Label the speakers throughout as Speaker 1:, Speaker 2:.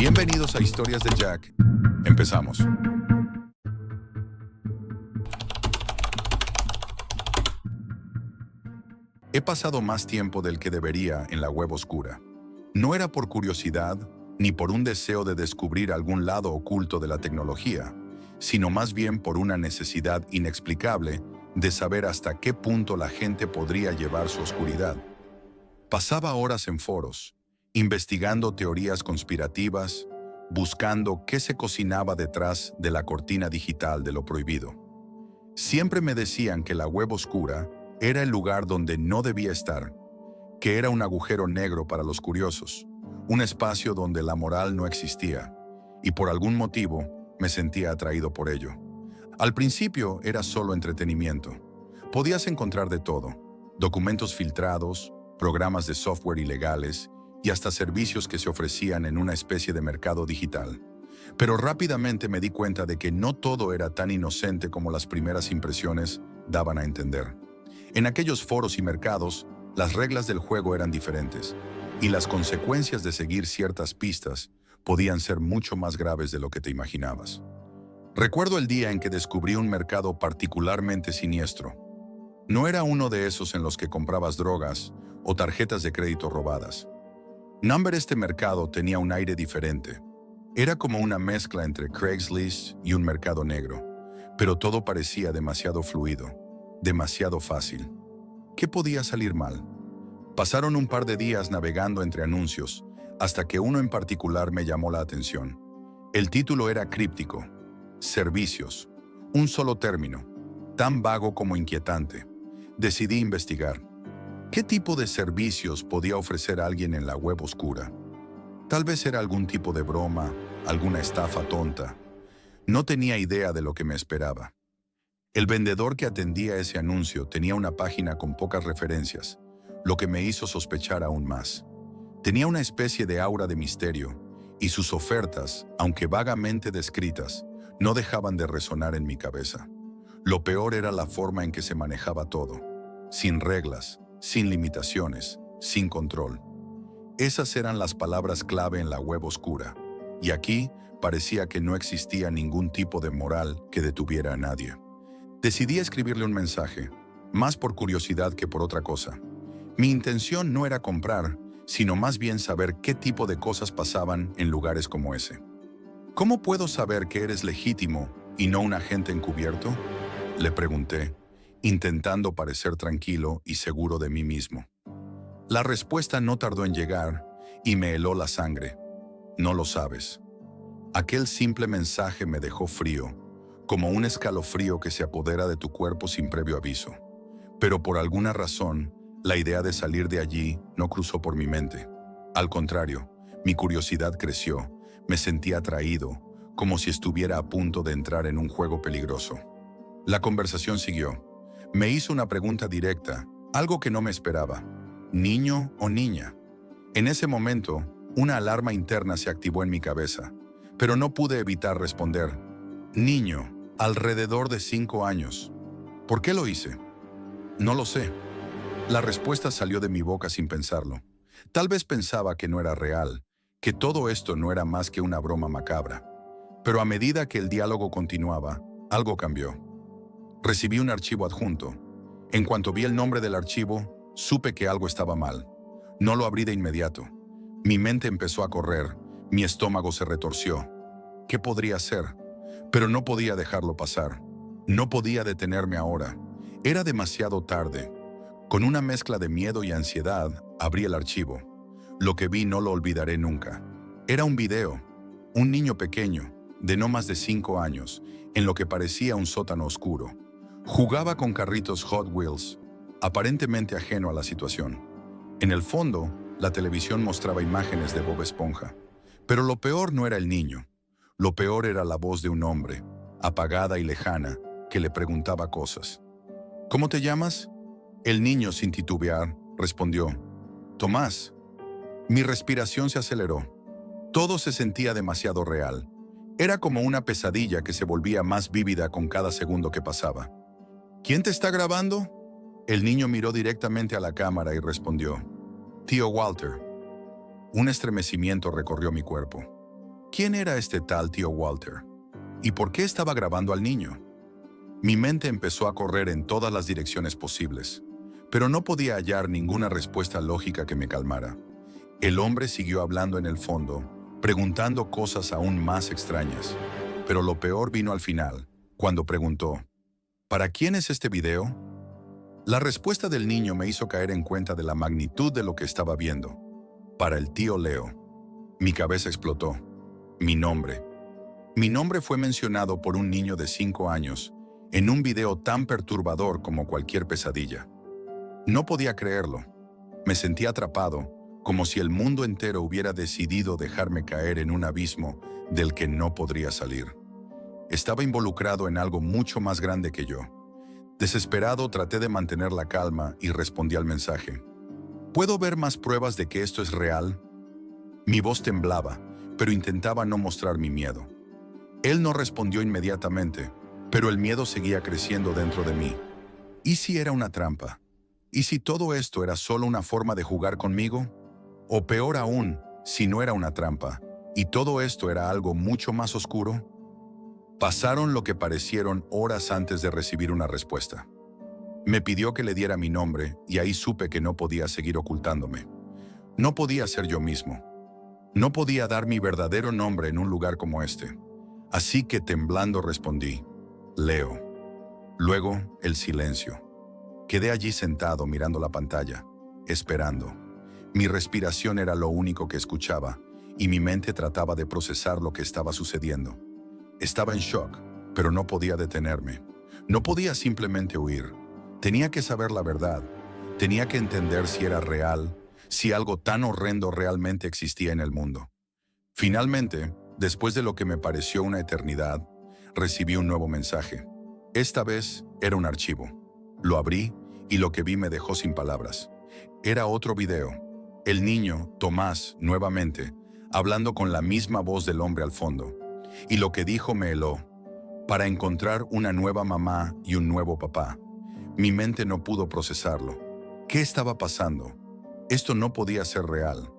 Speaker 1: Bienvenidos a Historias de Jack. Empezamos. He pasado más tiempo del que debería en la web oscura. No era por curiosidad, ni por un deseo de descubrir algún lado oculto de la tecnología, sino más bien por una necesidad inexplicable de saber hasta qué punto la gente podría llevar su oscuridad. Pasaba horas en foros, investigando teorías conspirativas, buscando qué se cocinaba detrás de la cortina digital de lo prohibido. Siempre me decían que la web oscura era el lugar donde no debía estar, que era un agujero negro para los curiosos, un espacio donde la moral no existía, y por algún motivo me sentía atraído por ello. Al principio era solo entretenimiento. Podías encontrar de todo: documentos filtrados, programas de software ilegales y hasta servicios que se ofrecían en una especie de mercado digital. Pero rápidamente me di cuenta de que no todo era tan inocente como las primeras impresiones daban a entender. En aquellos foros y mercados, las reglas del juego eran diferentes, y las consecuencias de seguir ciertas pistas podían ser mucho más graves de lo que te imaginabas. Recuerdo el día en que descubrí un mercado particularmente siniestro. No era uno de esos en los que comprabas drogas o tarjetas de crédito robadas. Este mercado tenía un aire diferente. Era como una mezcla entre Craigslist y un mercado negro, pero todo parecía demasiado fluido, demasiado fácil. ¿Qué podía salir mal? Pasaron un par de días navegando entre anuncios, hasta que uno en particular me llamó la atención. El título era críptico: servicios, un solo término, tan vago como inquietante. Decidí investigar. ¿Qué tipo de servicios podía ofrecer alguien en la web oscura? Tal vez era algún tipo de broma, alguna estafa tonta. No tenía idea de lo que me esperaba. El vendedor que atendía ese anuncio tenía una página con pocas referencias, lo que me hizo sospechar aún más. Tenía una especie de aura de misterio, y sus ofertas, aunque vagamente descritas, no dejaban de resonar en mi cabeza. Lo peor era la forma en que se manejaba todo, sin reglas, sin limitaciones, sin control. Esas eran las palabras clave en la web oscura, y aquí parecía que no existía ningún tipo de moral que detuviera a nadie. Decidí escribirle un mensaje, más por curiosidad que por otra cosa. Mi intención no era comprar, sino más bien saber qué tipo de cosas pasaban en lugares como ese. ¿Cómo puedo saber que eres legítimo y no un agente encubierto?, le pregunté, intentando parecer tranquilo y seguro de mí mismo. La respuesta no tardó en llegar y me heló la sangre. No lo sabes. Aquel simple mensaje me dejó frío, como un escalofrío que se apodera de tu cuerpo sin previo aviso. Pero por alguna razón, la idea de salir de allí no cruzó por mi mente. Al contrario, mi curiosidad creció, me sentí atraído, como si estuviera a punto de entrar en un juego peligroso. La conversación siguió. Me hizo una pregunta directa, algo que no me esperaba. ¿Niño o niña? En ese momento, una alarma interna se activó en mi cabeza, pero no pude evitar responder. Niño, alrededor de 5 años. ¿Por qué lo hice? No lo sé. La respuesta salió de mi boca sin pensarlo. Tal vez pensaba que no era real, que todo esto no era más que una broma macabra. Pero a medida que el diálogo continuaba, algo cambió. Recibí un archivo adjunto. En cuanto vi el nombre del archivo, supe que algo estaba mal. No lo abrí de inmediato. Mi mente empezó a correr, mi estómago se retorció. ¿Qué podría hacer? Pero no podía dejarlo pasar. No podía detenerme ahora. Era demasiado tarde. Con una mezcla de miedo y ansiedad, abrí el archivo. Lo que vi no lo olvidaré nunca. Era un video. Un niño pequeño, de no más de 5 años, en lo que parecía un sótano oscuro. Jugaba con carritos Hot Wheels, aparentemente ajeno a la situación. En el fondo, la televisión mostraba imágenes de Bob Esponja. Pero lo peor no era el niño. Lo peor era la voz de un hombre, apagada y lejana, que le preguntaba cosas. ¿Cómo te llamas? El niño, sin titubear, respondió: Tomás. Mi respiración se aceleró. Todo se sentía demasiado real. Era como una pesadilla que se volvía más vívida con cada segundo que pasaba. ¿Quién te está grabando? El niño miró directamente a la cámara y respondió: Tío Walter. Un estremecimiento recorrió mi cuerpo. ¿Quién era este tal tío Walter? ¿Y por qué estaba grabando al niño? Mi mente empezó a correr en todas las direcciones posibles, pero no podía hallar ninguna respuesta lógica que me calmara. El hombre siguió hablando en el fondo, preguntando cosas aún más extrañas. Pero lo peor vino al final, cuando preguntó, ¿para quién es este video? La respuesta del niño me hizo caer en cuenta de la magnitud de lo que estaba viendo. Para el tío Leo. Mi cabeza explotó. Mi nombre. Mi nombre fue mencionado por un niño de 5 años en un video tan perturbador como cualquier pesadilla. No podía creerlo. Me sentí atrapado, como si el mundo entero hubiera decidido dejarme caer en un abismo del que no podría salir. Estaba involucrado en algo mucho más grande que yo. Desesperado, traté de mantener la calma y respondí al mensaje. ¿Puedo ver más pruebas de que esto es real? Mi voz temblaba, pero intentaba no mostrar mi miedo. Él no respondió inmediatamente, pero el miedo seguía creciendo dentro de mí. ¿Y si era una trampa? ¿Y si todo esto era solo una forma de jugar conmigo? O peor aún, si no era una trampa, y todo esto era algo mucho más oscuro. Pasaron lo que parecieron horas antes de recibir una respuesta. Me pidió que le diera mi nombre y ahí supe que no podía seguir ocultándome. No podía ser yo mismo. No podía dar mi verdadero nombre en un lugar como este. Así que temblando respondí, Leo. Luego, el silencio. Quedé allí sentado mirando la pantalla, esperando. Mi respiración era lo único que escuchaba y mi mente trataba de procesar lo que estaba sucediendo. Estaba en shock, pero no podía detenerme. No podía simplemente huir. Tenía que saber la verdad. Tenía que entender si era real, si algo tan horrendo realmente existía en el mundo. Finalmente, después de lo que me pareció una eternidad, recibí un nuevo mensaje. Esta vez era un archivo. Lo abrí y lo que vi me dejó sin palabras. Era otro video. El niño, Tomás, nuevamente, hablando con la misma voz del hombre al fondo. Y lo que dijo me heló. Para encontrar una nueva mamá y un nuevo papá. Mi mente no pudo procesarlo. ¿Qué estaba pasando? Esto no podía ser real.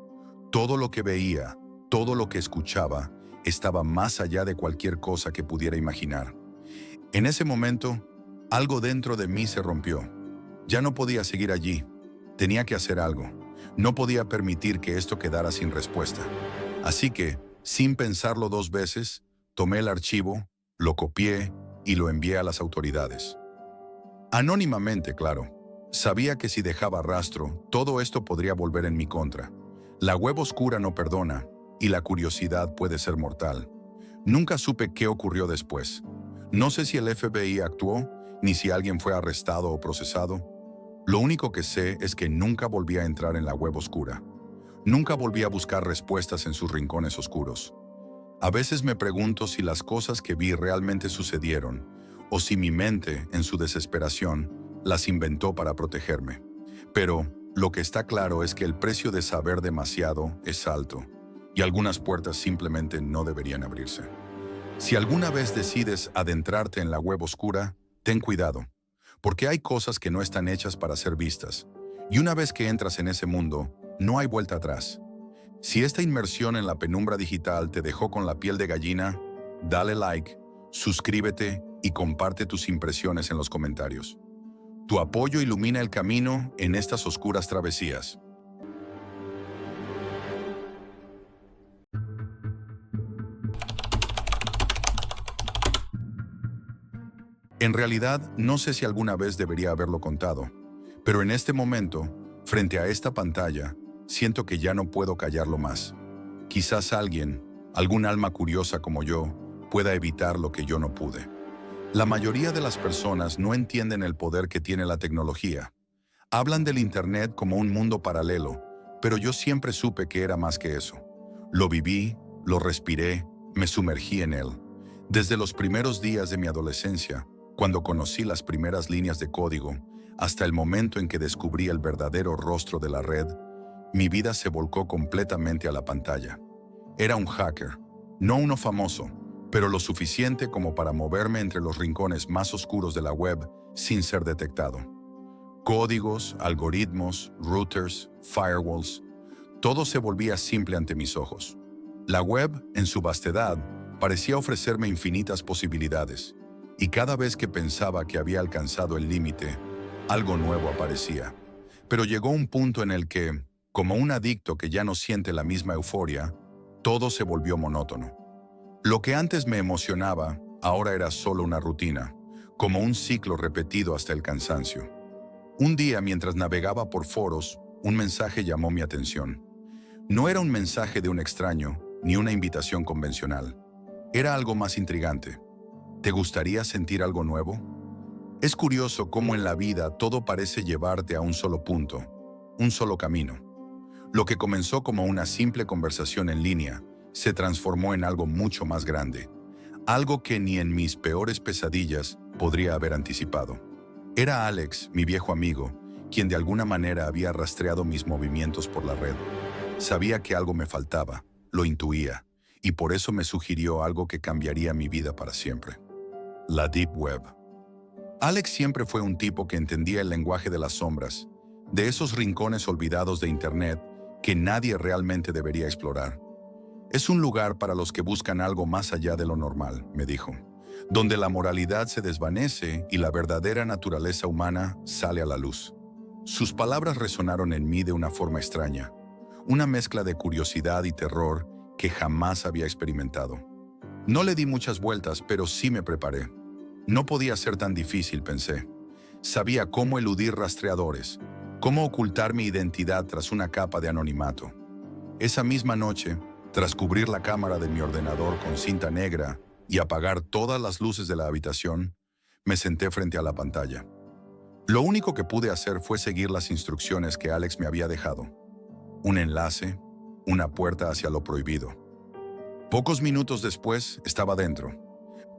Speaker 1: Todo lo que veía, todo lo que escuchaba, estaba más allá de cualquier cosa que pudiera imaginar. En ese momento, algo dentro de mí se rompió. Ya no podía seguir allí. Tenía que hacer algo. No podía permitir que esto quedara sin respuesta. Así que, sin pensarlo 2 veces, tomé el archivo, lo copié y lo envié a las autoridades. Anónimamente, claro. Sabía que si dejaba rastro, todo esto podría volver en mi contra. La web oscura no perdona, y la curiosidad puede ser mortal. Nunca supe qué ocurrió después. No sé si el FBI actuó, ni si alguien fue arrestado o procesado. Lo único que sé es que nunca volví a entrar en la web oscura. Nunca volví a buscar respuestas en sus rincones oscuros. A veces me pregunto si las cosas que vi realmente sucedieron, o si mi mente, en su desesperación, las inventó para protegerme. Pero lo que está claro es que el precio de saber demasiado es alto, y algunas puertas simplemente no deberían abrirse. Si alguna vez decides adentrarte en la web oscura, ten cuidado, porque hay cosas que no están hechas para ser vistas, y una vez que entras en ese mundo, no hay vuelta atrás. Si esta inmersión en la penumbra digital te dejó con la piel de gallina, dale like, suscríbete y comparte tus impresiones en los comentarios. Tu apoyo ilumina el camino en estas oscuras travesías. En realidad, no sé si alguna vez debería haberlo contado, pero en este momento, frente a esta pantalla, siento que ya no puedo callarlo más. Quizás alguien, algún alma curiosa como yo, pueda evitar lo que yo no pude. La mayoría de las personas no entienden el poder que tiene la tecnología. Hablan del Internet como un mundo paralelo, pero yo siempre supe que era más que eso. Lo viví, lo respiré, me sumergí en él. Desde los primeros días de mi adolescencia, cuando conocí las primeras líneas de código, hasta el momento en que descubrí el verdadero rostro de la red, mi vida se volcó completamente a la pantalla. Era un hacker, no uno famoso, pero lo suficiente como para moverme entre los rincones más oscuros de la web sin ser detectado. Códigos, algoritmos, routers, firewalls, todo se volvía simple ante mis ojos. La web, en su vastedad, parecía ofrecerme infinitas posibilidades, y cada vez que pensaba que había alcanzado el límite, algo nuevo aparecía. Pero llegó un punto en el que, como un adicto que ya no siente la misma euforia, todo se volvió monótono. Lo que antes me emocionaba, ahora era solo una rutina, como un ciclo repetido hasta el cansancio. Un día, mientras navegaba por foros, un mensaje llamó mi atención. No era un mensaje de un extraño, ni una invitación convencional. Era algo más intrigante. ¿Te gustaría sentir algo nuevo? Es curioso cómo en la vida todo parece llevarte a un solo punto, un solo camino. Lo que comenzó como una simple conversación en línea se transformó en algo mucho más grande, algo que ni en mis peores pesadillas podría haber anticipado. Era Alex, mi viejo amigo, quien de alguna manera había rastreado mis movimientos por la red. Sabía que algo me faltaba, lo intuía, y por eso me sugirió algo que cambiaría mi vida para siempre. La Deep Web. Alex siempre fue un tipo que entendía el lenguaje de las sombras, de esos rincones olvidados de Internet que nadie realmente debería explorar. Es un lugar para los que buscan algo más allá de lo normal, me dijo, donde la moralidad se desvanece y la verdadera naturaleza humana sale a la luz. Sus palabras resonaron en mí de una forma extraña, una mezcla de curiosidad y terror que jamás había experimentado. No le di muchas vueltas, pero sí me preparé. No podía ser tan difícil, pensé. Sabía cómo eludir rastreadores, cómo ocultar mi identidad tras una capa de anonimato. Esa misma noche, tras cubrir la cámara de mi ordenador con cinta negra y apagar todas las luces de la habitación, me senté frente a la pantalla. Lo único que pude hacer fue seguir las instrucciones que Alex me había dejado. Un enlace, una puerta hacia lo prohibido. Pocos minutos después, estaba dentro.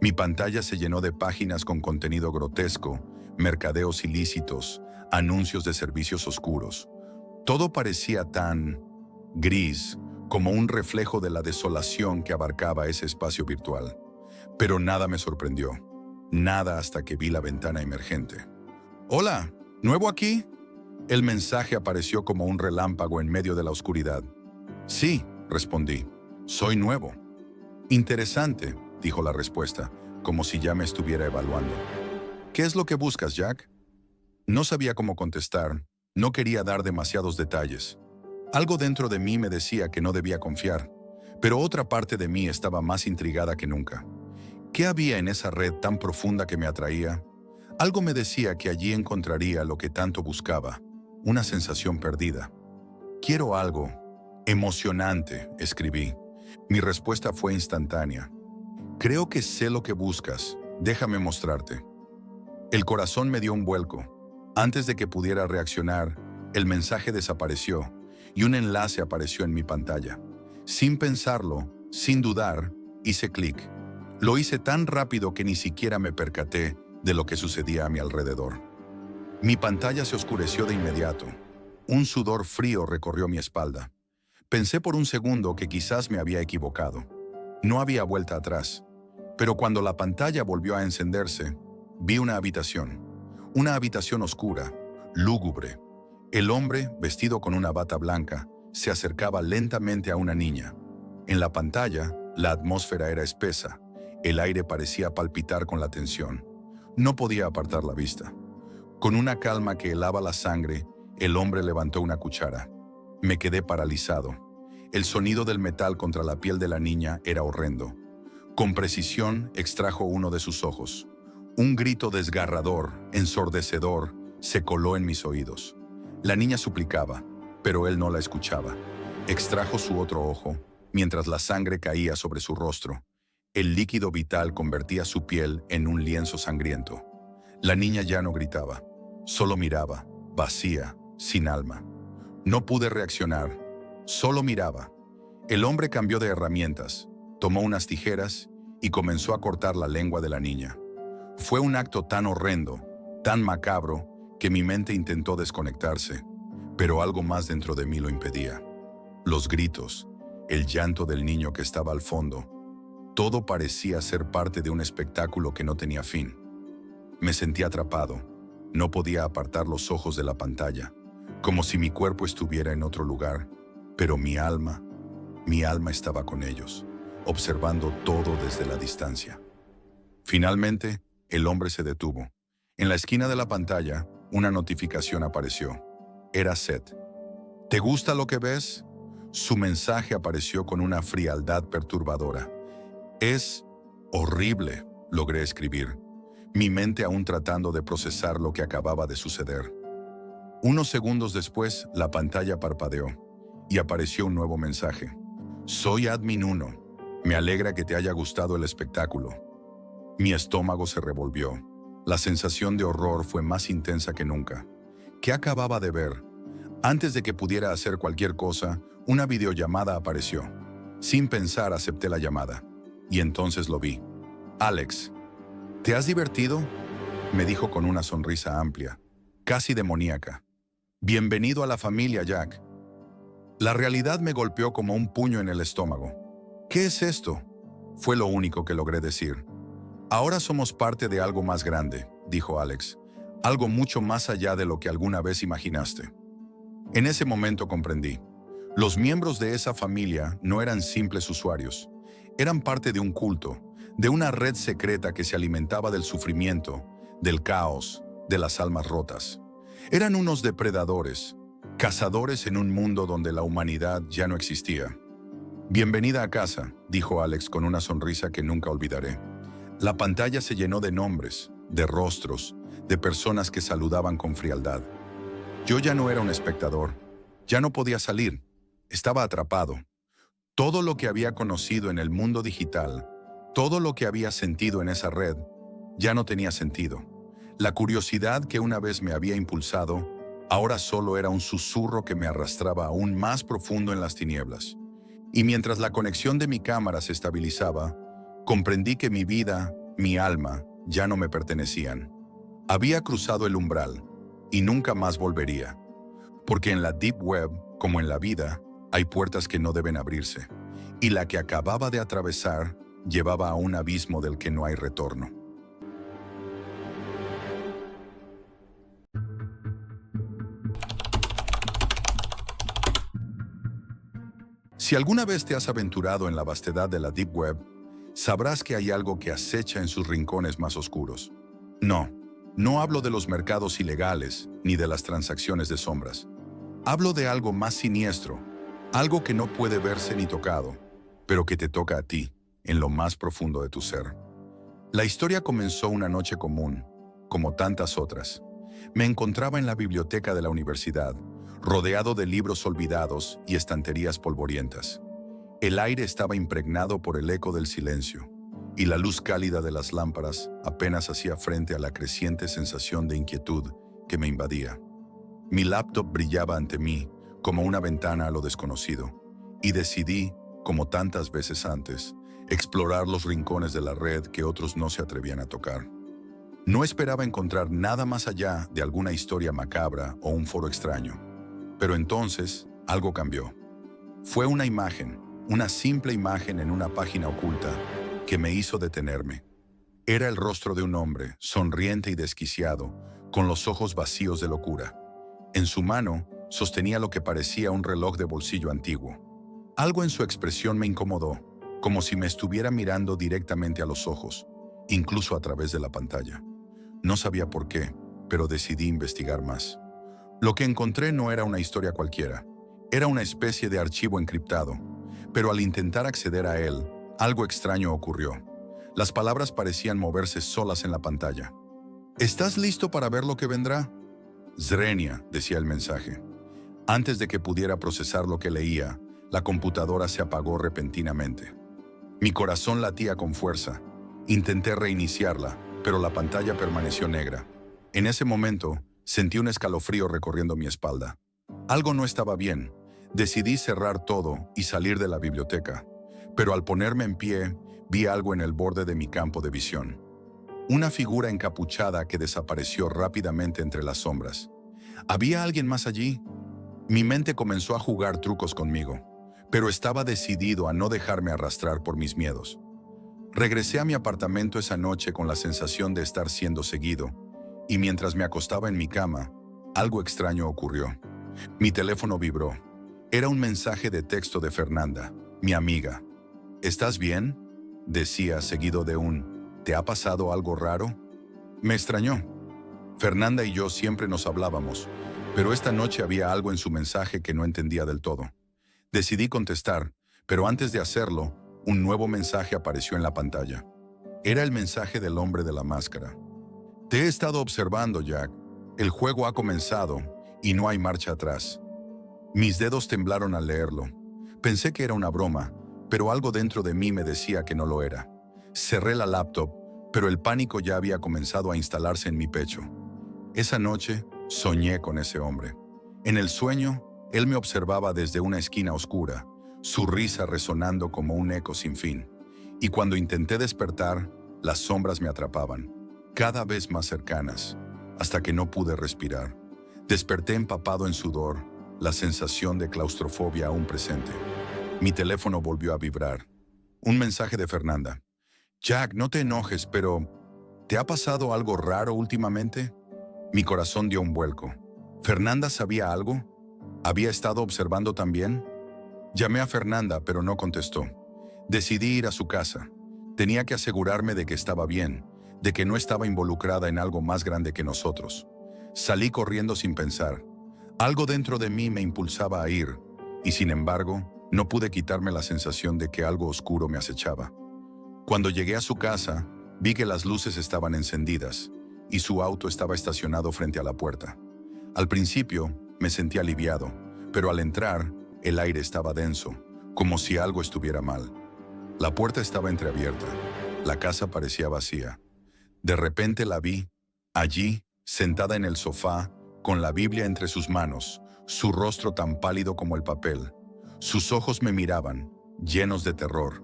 Speaker 1: Mi pantalla se llenó de páginas con contenido grotesco, mercadeos ilícitos, anuncios de servicios oscuros. Todo parecía tan gris como un reflejo de la desolación que abarcaba ese espacio virtual. Pero nada me sorprendió. Nada hasta que vi la ventana emergente. «Hola, ¿nuevo aquí?» El mensaje apareció como un relámpago en medio de la oscuridad. «Sí», respondí, «soy nuevo». «Interesante», dijo la respuesta, como si ya me estuviera evaluando. «¿Qué es lo que buscas, Jack?» No sabía cómo contestar, no quería dar demasiados detalles. Algo dentro de mí me decía que no debía confiar, pero otra parte de mí estaba más intrigada que nunca. ¿Qué había en esa red tan profunda que me atraía? Algo me decía que allí encontraría lo que tanto buscaba, una sensación perdida. «Quiero algo emocionante», escribí. Mi respuesta fue instantánea. «Creo que sé lo que buscas. Déjame mostrarte». El corazón me dio un vuelco. Antes de que pudiera reaccionar, el mensaje desapareció y un enlace apareció en mi pantalla. Sin pensarlo, sin dudar, hice clic. Lo hice tan rápido que ni siquiera me percaté de lo que sucedía a mi alrededor. Mi pantalla se oscureció de inmediato. Un sudor frío recorrió mi espalda. Pensé por un segundo que quizás me había equivocado. No había vuelta atrás. Pero cuando la pantalla volvió a encenderse, vi una habitación oscura, lúgubre. El hombre, vestido con una bata blanca, se acercaba lentamente a una niña. En la pantalla, la atmósfera era espesa. El aire parecía palpitar con la tensión. No podía apartar la vista. Con una calma que helaba la sangre, el hombre levantó una cuchara. Me quedé paralizado. El sonido del metal contra la piel de la niña era horrendo. Con precisión extrajo uno de sus ojos. Un grito desgarrador, ensordecedor, se coló en mis oídos. La niña suplicaba, pero él no la escuchaba. Extrajo su otro ojo, mientras la sangre caía sobre su rostro. El líquido vital convertía su piel en un lienzo sangriento. La niña ya no gritaba, solo miraba, vacía, sin alma. No pude reaccionar, solo miraba. El hombre cambió de herramientas, tomó unas tijeras y comenzó a cortar la lengua de la niña. Fue un acto tan horrendo, tan macabro, que mi mente intentó desconectarse, pero algo más dentro de mí lo impedía. Los gritos, el llanto del niño que estaba al fondo, todo parecía ser parte de un espectáculo que no tenía fin. Me sentí atrapado, no podía apartar los ojos de la pantalla, como si mi cuerpo estuviera en otro lugar, pero mi alma Mi alma estaba con ellos, observando todo desde la distancia. Finalmente, el hombre se detuvo. En la esquina de la pantalla, una notificación apareció. Era Seth. ¿Te gusta lo que ves? Su mensaje apareció con una frialdad perturbadora. Es horrible, logré escribir, mi mente aún tratando de procesar lo que acababa de suceder. Unos segundos después, la pantalla parpadeó y apareció un nuevo mensaje. Soy Admin 1. Me alegra que te haya gustado el espectáculo. Mi estómago se revolvió. La sensación de horror fue más intensa que nunca. ¿Qué acababa de ver? Antes de que pudiera hacer cualquier cosa, una videollamada apareció. Sin pensar, acepté la llamada. Y entonces lo vi. Alex, ¿te has divertido? Me dijo con una sonrisa amplia, casi demoníaca. Bienvenido a la familia, Jack. La realidad me golpeó como un puño en el estómago. ¿Qué es esto? Fue lo único que logré decir. Ahora somos parte de algo más grande, dijo Alex. Algo mucho más allá de lo que alguna vez imaginaste. En ese momento comprendí. Los miembros de esa familia no eran simples usuarios. Eran parte de un culto, de una red secreta que se alimentaba del sufrimiento, del caos, de las almas rotas. Eran unos depredadores, cazadores en un mundo donde la humanidad ya no existía. Bienvenida a casa, dijo Alex con una sonrisa que nunca olvidaré. La pantalla se llenó de nombres, de rostros, de personas que saludaban con frialdad. Yo ya no era un espectador, ya no podía salir, estaba atrapado. Todo lo que había conocido en el mundo digital, todo lo que había sentido en esa red, ya no tenía sentido. La curiosidad que una vez me había impulsado, ahora solo era un susurro que me arrastraba aún más profundo en las tinieblas. Y mientras la conexión de mi cámara se estabilizaba, comprendí que mi vida, mi alma, ya no me pertenecían. Había cruzado el umbral y nunca más volvería. Porque en la Deep Web, como en la vida, hay puertas que no deben abrirse. Y la que acababa de atravesar llevaba a un abismo del que no hay retorno. Si alguna vez te has aventurado en la vastedad de la Deep Web, sabrás que hay algo que acecha en sus rincones más oscuros. No hablo de los mercados ilegales ni de las transacciones de sombras. Hablo de algo más siniestro, algo que no puede verse ni tocado, pero que te toca a ti, en lo más profundo de tu ser. La historia comenzó una noche común, como tantas otras. Me encontraba en la biblioteca de la universidad, rodeado de libros olvidados y estanterías polvorientas. El aire estaba impregnado por el eco del silencio, y la luz cálida de las lámparas apenas hacía frente a la creciente sensación de inquietud que me invadía. Mi laptop brillaba ante mí como una ventana a lo desconocido, y decidí, como tantas veces antes, explorar los rincones de la red que otros no se atrevían a tocar. No esperaba encontrar nada más allá de alguna historia macabra o un foro extraño. Pero entonces, algo cambió. Fue una imagen, una simple imagen en una página oculta, que me hizo detenerme. Era el rostro de un hombre, sonriente y desquiciado, con los ojos vacíos de locura. En su mano, sostenía lo que parecía un reloj de bolsillo antiguo. Algo en su expresión me incomodó, como si me estuviera mirando directamente a los ojos, incluso a través de la pantalla. No sabía por qué, pero decidí investigar más. Lo que encontré no era una historia cualquiera, era una especie de archivo encriptado, pero al intentar acceder a él, algo extraño ocurrió. Las palabras parecían moverse solas en la pantalla. ¿Estás listo para ver lo que vendrá? Zrenia, decía el mensaje. Antes de que pudiera procesar lo que leía, la computadora se apagó repentinamente. Mi corazón latía con fuerza. Intenté reiniciarla, pero la pantalla permaneció negra. En ese momento, sentí un escalofrío recorriendo mi espalda. Algo no estaba bien. Decidí cerrar todo y salir de la biblioteca. Pero al ponerme en pie, vi algo en el borde de mi campo de visión. Una figura encapuchada que desapareció rápidamente entre las sombras. ¿Había alguien más allí? Mi mente comenzó a jugar trucos conmigo, pero estaba decidido a no dejarme arrastrar por mis miedos. Regresé a mi apartamento esa noche con la sensación de estar siendo seguido, y mientras me acostaba en mi cama, algo extraño ocurrió. Mi teléfono vibró. Era un mensaje de texto de Fernanda, Mi amiga. ¿Estás bien?, decía, seguido de un ¿te ha pasado algo raro? Me extrañó. Fernanda y yo siempre nos hablábamos, pero esta noche había algo en su mensaje que no entendía del todo. Decidí contestar, pero antes de hacerlo, un nuevo mensaje apareció en la pantalla. Era el mensaje del hombre de la máscara. Te he estado observando, Jack. El juego ha comenzado y no hay marcha atrás. Mis dedos temblaron al leerlo. Pensé que era una broma, pero algo dentro de mí me decía que no lo era. Cerré la laptop, pero el pánico ya había comenzado a instalarse en mi pecho. Esa noche soñé con ese hombre. En el sueño, él me observaba desde una esquina oscura, su risa resonando como un eco sin fin. Y cuando intenté despertar, las sombras me atrapaban, cada vez más cercanas, hasta que no pude respirar. Desperté empapado en sudor, la sensación de claustrofobia aún presente. Mi teléfono volvió a vibrar. Un mensaje de Fernanda. Jack, no te enojes, pero ¿te ha pasado algo raro últimamente? Mi corazón dio un vuelco. ¿Fernanda sabía algo? ¿Había estado observando también? Llamé a Fernanda, pero no contestó. Decidí ir a su casa. Tenía que asegurarme de que estaba bien, de que no estaba involucrada en algo más grande que nosotros. Salí corriendo sin pensar. Algo dentro de mí me impulsaba a ir, y sin embargo, no pude quitarme la sensación de que algo oscuro me acechaba. Cuando llegué a su casa, vi que las luces estaban encendidas, y su auto estaba estacionado frente a la puerta. Al principio, me sentí aliviado, pero al entrar, el aire estaba denso, como si algo estuviera mal. La puerta estaba entreabierta. La casa parecía vacía. De repente la vi, allí, sentada en el sofá, con la Biblia entre sus manos, su rostro tan pálido como el papel. Sus ojos me miraban, llenos de terror.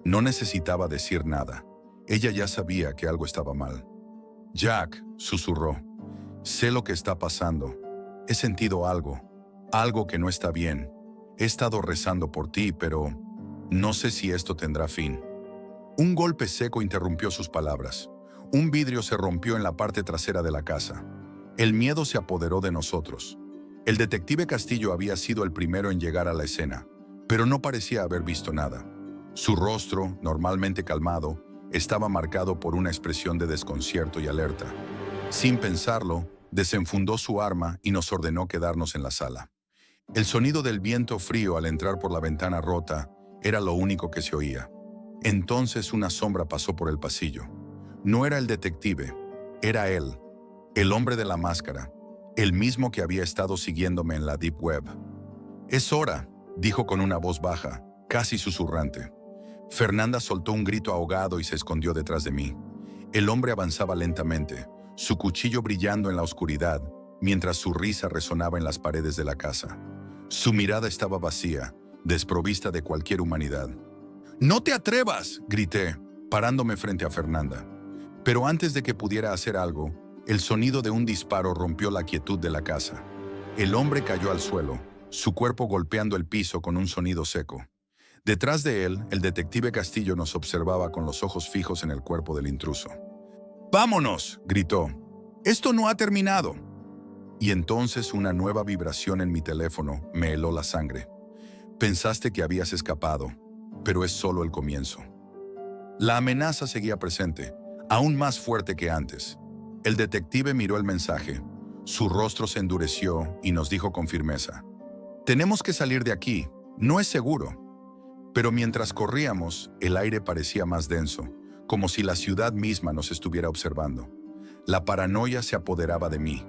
Speaker 1: No necesitaba decir nada. Ella ya sabía que algo estaba mal. Jack, susurró, sé lo que está pasando. He sentido algo que no está bien. He estado rezando por ti, pero no sé si esto tendrá fin. Un golpe seco interrumpió sus palabras. Un vidrio se rompió en la parte trasera de la casa. El miedo se apoderó de nosotros. El detective Castillo había sido el primero en llegar a la escena, pero no parecía haber visto nada. Su rostro, normalmente calmado, estaba marcado por una expresión de desconcierto y alerta. Sin pensarlo, desenfundó su arma y nos ordenó quedarnos en la sala. El sonido del viento frío al entrar por la ventana rota era lo único que se oía. Entonces una sombra pasó por el pasillo. No era el detective, era él, el hombre de la máscara, el mismo que había estado siguiéndome en la Deep Web. «Es hora», dijo con una voz baja, casi susurrante. Fernanda soltó un grito ahogado y se escondió detrás de mí. El hombre avanzaba lentamente, su cuchillo brillando en la oscuridad, mientras su risa resonaba en las paredes de la casa. Su mirada estaba vacía, desprovista de cualquier humanidad. «¡No te atrevas!», grité, parándome frente a Fernanda. Pero antes de que pudiera hacer algo, el sonido de un disparo rompió la quietud de la casa. El hombre cayó al suelo, su cuerpo golpeando el piso con un sonido seco. Detrás de él, el detective Castillo nos observaba con los ojos fijos en el cuerpo del intruso. «¡Vámonos!», gritó. «Esto no ha terminado». Y entonces una nueva vibración en mi teléfono me heló la sangre. Pensaste que habías escapado, pero es solo el comienzo. La amenaza seguía presente, aún más fuerte que antes. El detective miró el mensaje. Su rostro se endureció y nos dijo con firmeza: «Tenemos que salir de aquí, no es seguro». Pero mientras corríamos, el aire parecía más denso, como si la ciudad misma nos estuviera observando. La paranoia se apoderaba de mí.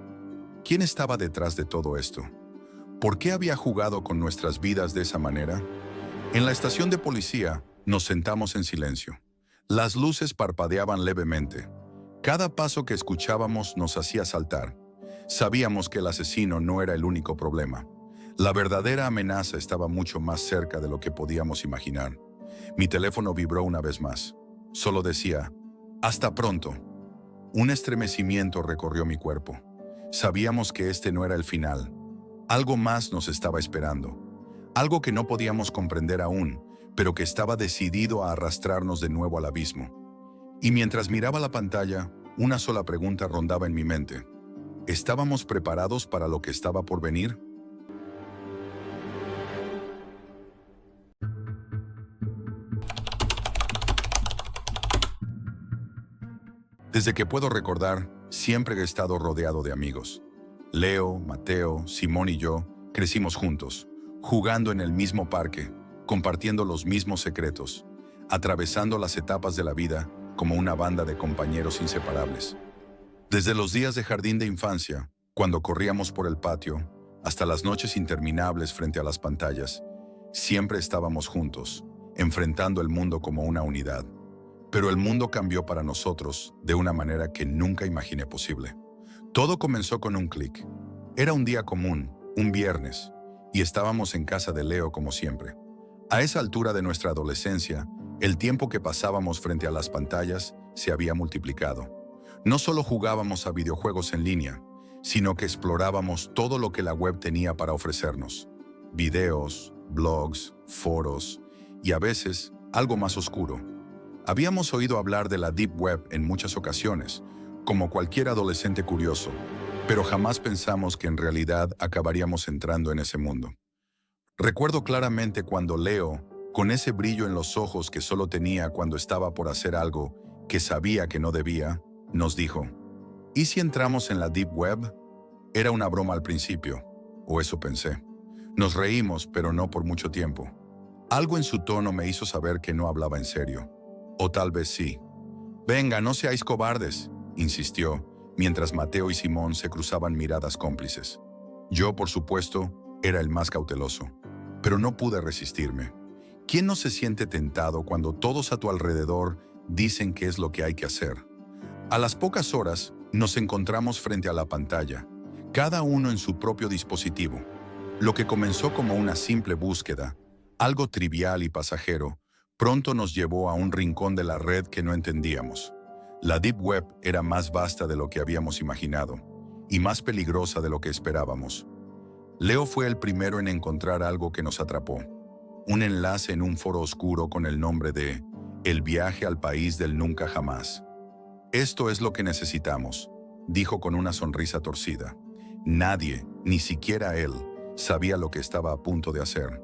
Speaker 1: ¿Quién estaba detrás de todo esto? ¿Por qué había jugado con nuestras vidas de esa manera? En la estación de policía, nos sentamos en silencio. Las luces parpadeaban levemente. Cada paso que escuchábamos nos hacía saltar. Sabíamos que el asesino no era el único problema. La verdadera amenaza estaba mucho más cerca de lo que podíamos imaginar. Mi teléfono vibró una vez más. Solo decía: «Hasta pronto». Un estremecimiento recorrió mi cuerpo. Sabíamos que este no era el final. Algo más nos estaba esperando. Algo que no podíamos comprender aún, pero que estaba decidido a arrastrarnos de nuevo al abismo. Y mientras miraba la pantalla, una sola pregunta rondaba en mi mente. ¿Estábamos preparados para lo que estaba por venir? Desde que puedo recordar, siempre he estado rodeado de amigos. Leo, Mateo, Simón y yo crecimos juntos, jugando en el mismo parque, compartiendo los mismos secretos, atravesando las etapas de la vida como una banda de compañeros inseparables. Desde los días de jardín de infancia, cuando corríamos por el patio, hasta las noches interminables frente a las pantallas, siempre estábamos juntos, enfrentando el mundo como una unidad. Pero el mundo cambió para nosotros de una manera que nunca imaginé posible. Todo comenzó con un clic. Era un día común, un viernes, y estábamos en casa de Leo como siempre. A esa altura de nuestra adolescencia, el tiempo que pasábamos frente a las pantallas se había multiplicado. No solo jugábamos a videojuegos en línea, sino que explorábamos todo lo que la web tenía para ofrecernos. Videos, blogs, foros y a veces algo más oscuro. Habíamos oído hablar de la Deep Web en muchas ocasiones, como cualquier adolescente curioso, pero jamás pensamos que en realidad acabaríamos entrando en ese mundo. Recuerdo claramente cuando Leo, con ese brillo en los ojos que solo tenía cuando estaba por hacer algo que sabía que no debía, nos dijo: ¿y si entramos en la Deep Web? Era una broma al principio, o eso pensé. Nos reímos, pero no por mucho tiempo. Algo en su tono me hizo saber que no hablaba en serio. O tal vez sí. «Venga, no seáis cobardes», insistió, mientras Mateo y Simón se cruzaban miradas cómplices. Yo, por supuesto, era el más cauteloso, pero no pude resistirme. ¿Quién no se siente tentado cuando todos a tu alrededor dicen qué es lo que hay que hacer? A las pocas horas, nos encontramos frente a la pantalla, cada uno en su propio dispositivo. Lo que comenzó como una simple búsqueda, algo trivial y pasajero, pronto nos llevó a un rincón de la red que no entendíamos. La Deep Web era más vasta de lo que habíamos imaginado y más peligrosa de lo que esperábamos. Leo fue el primero en encontrar algo que nos atrapó. Un enlace en un foro oscuro con el nombre de «El viaje al país del nunca jamás». «Esto es lo que necesitamos», dijo con una sonrisa torcida. Nadie, ni siquiera él, sabía lo que estaba a punto de hacer.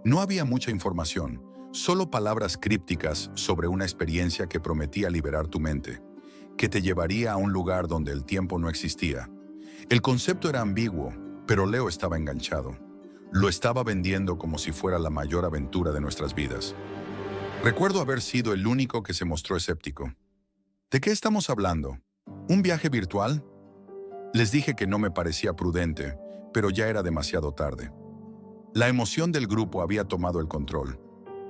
Speaker 1: No había mucha información, solo palabras crípticas sobre una experiencia que prometía liberar tu mente, que te llevaría a un lugar donde el tiempo no existía. El concepto era ambiguo, pero Leo estaba enganchado. Lo estaba vendiendo como si fuera la mayor aventura de nuestras vidas. Recuerdo haber sido el único que se mostró escéptico. ¿De qué estamos hablando? ¿Un viaje virtual? Les dije que no me parecía prudente, pero ya era demasiado tarde. La emoción del grupo había tomado el control.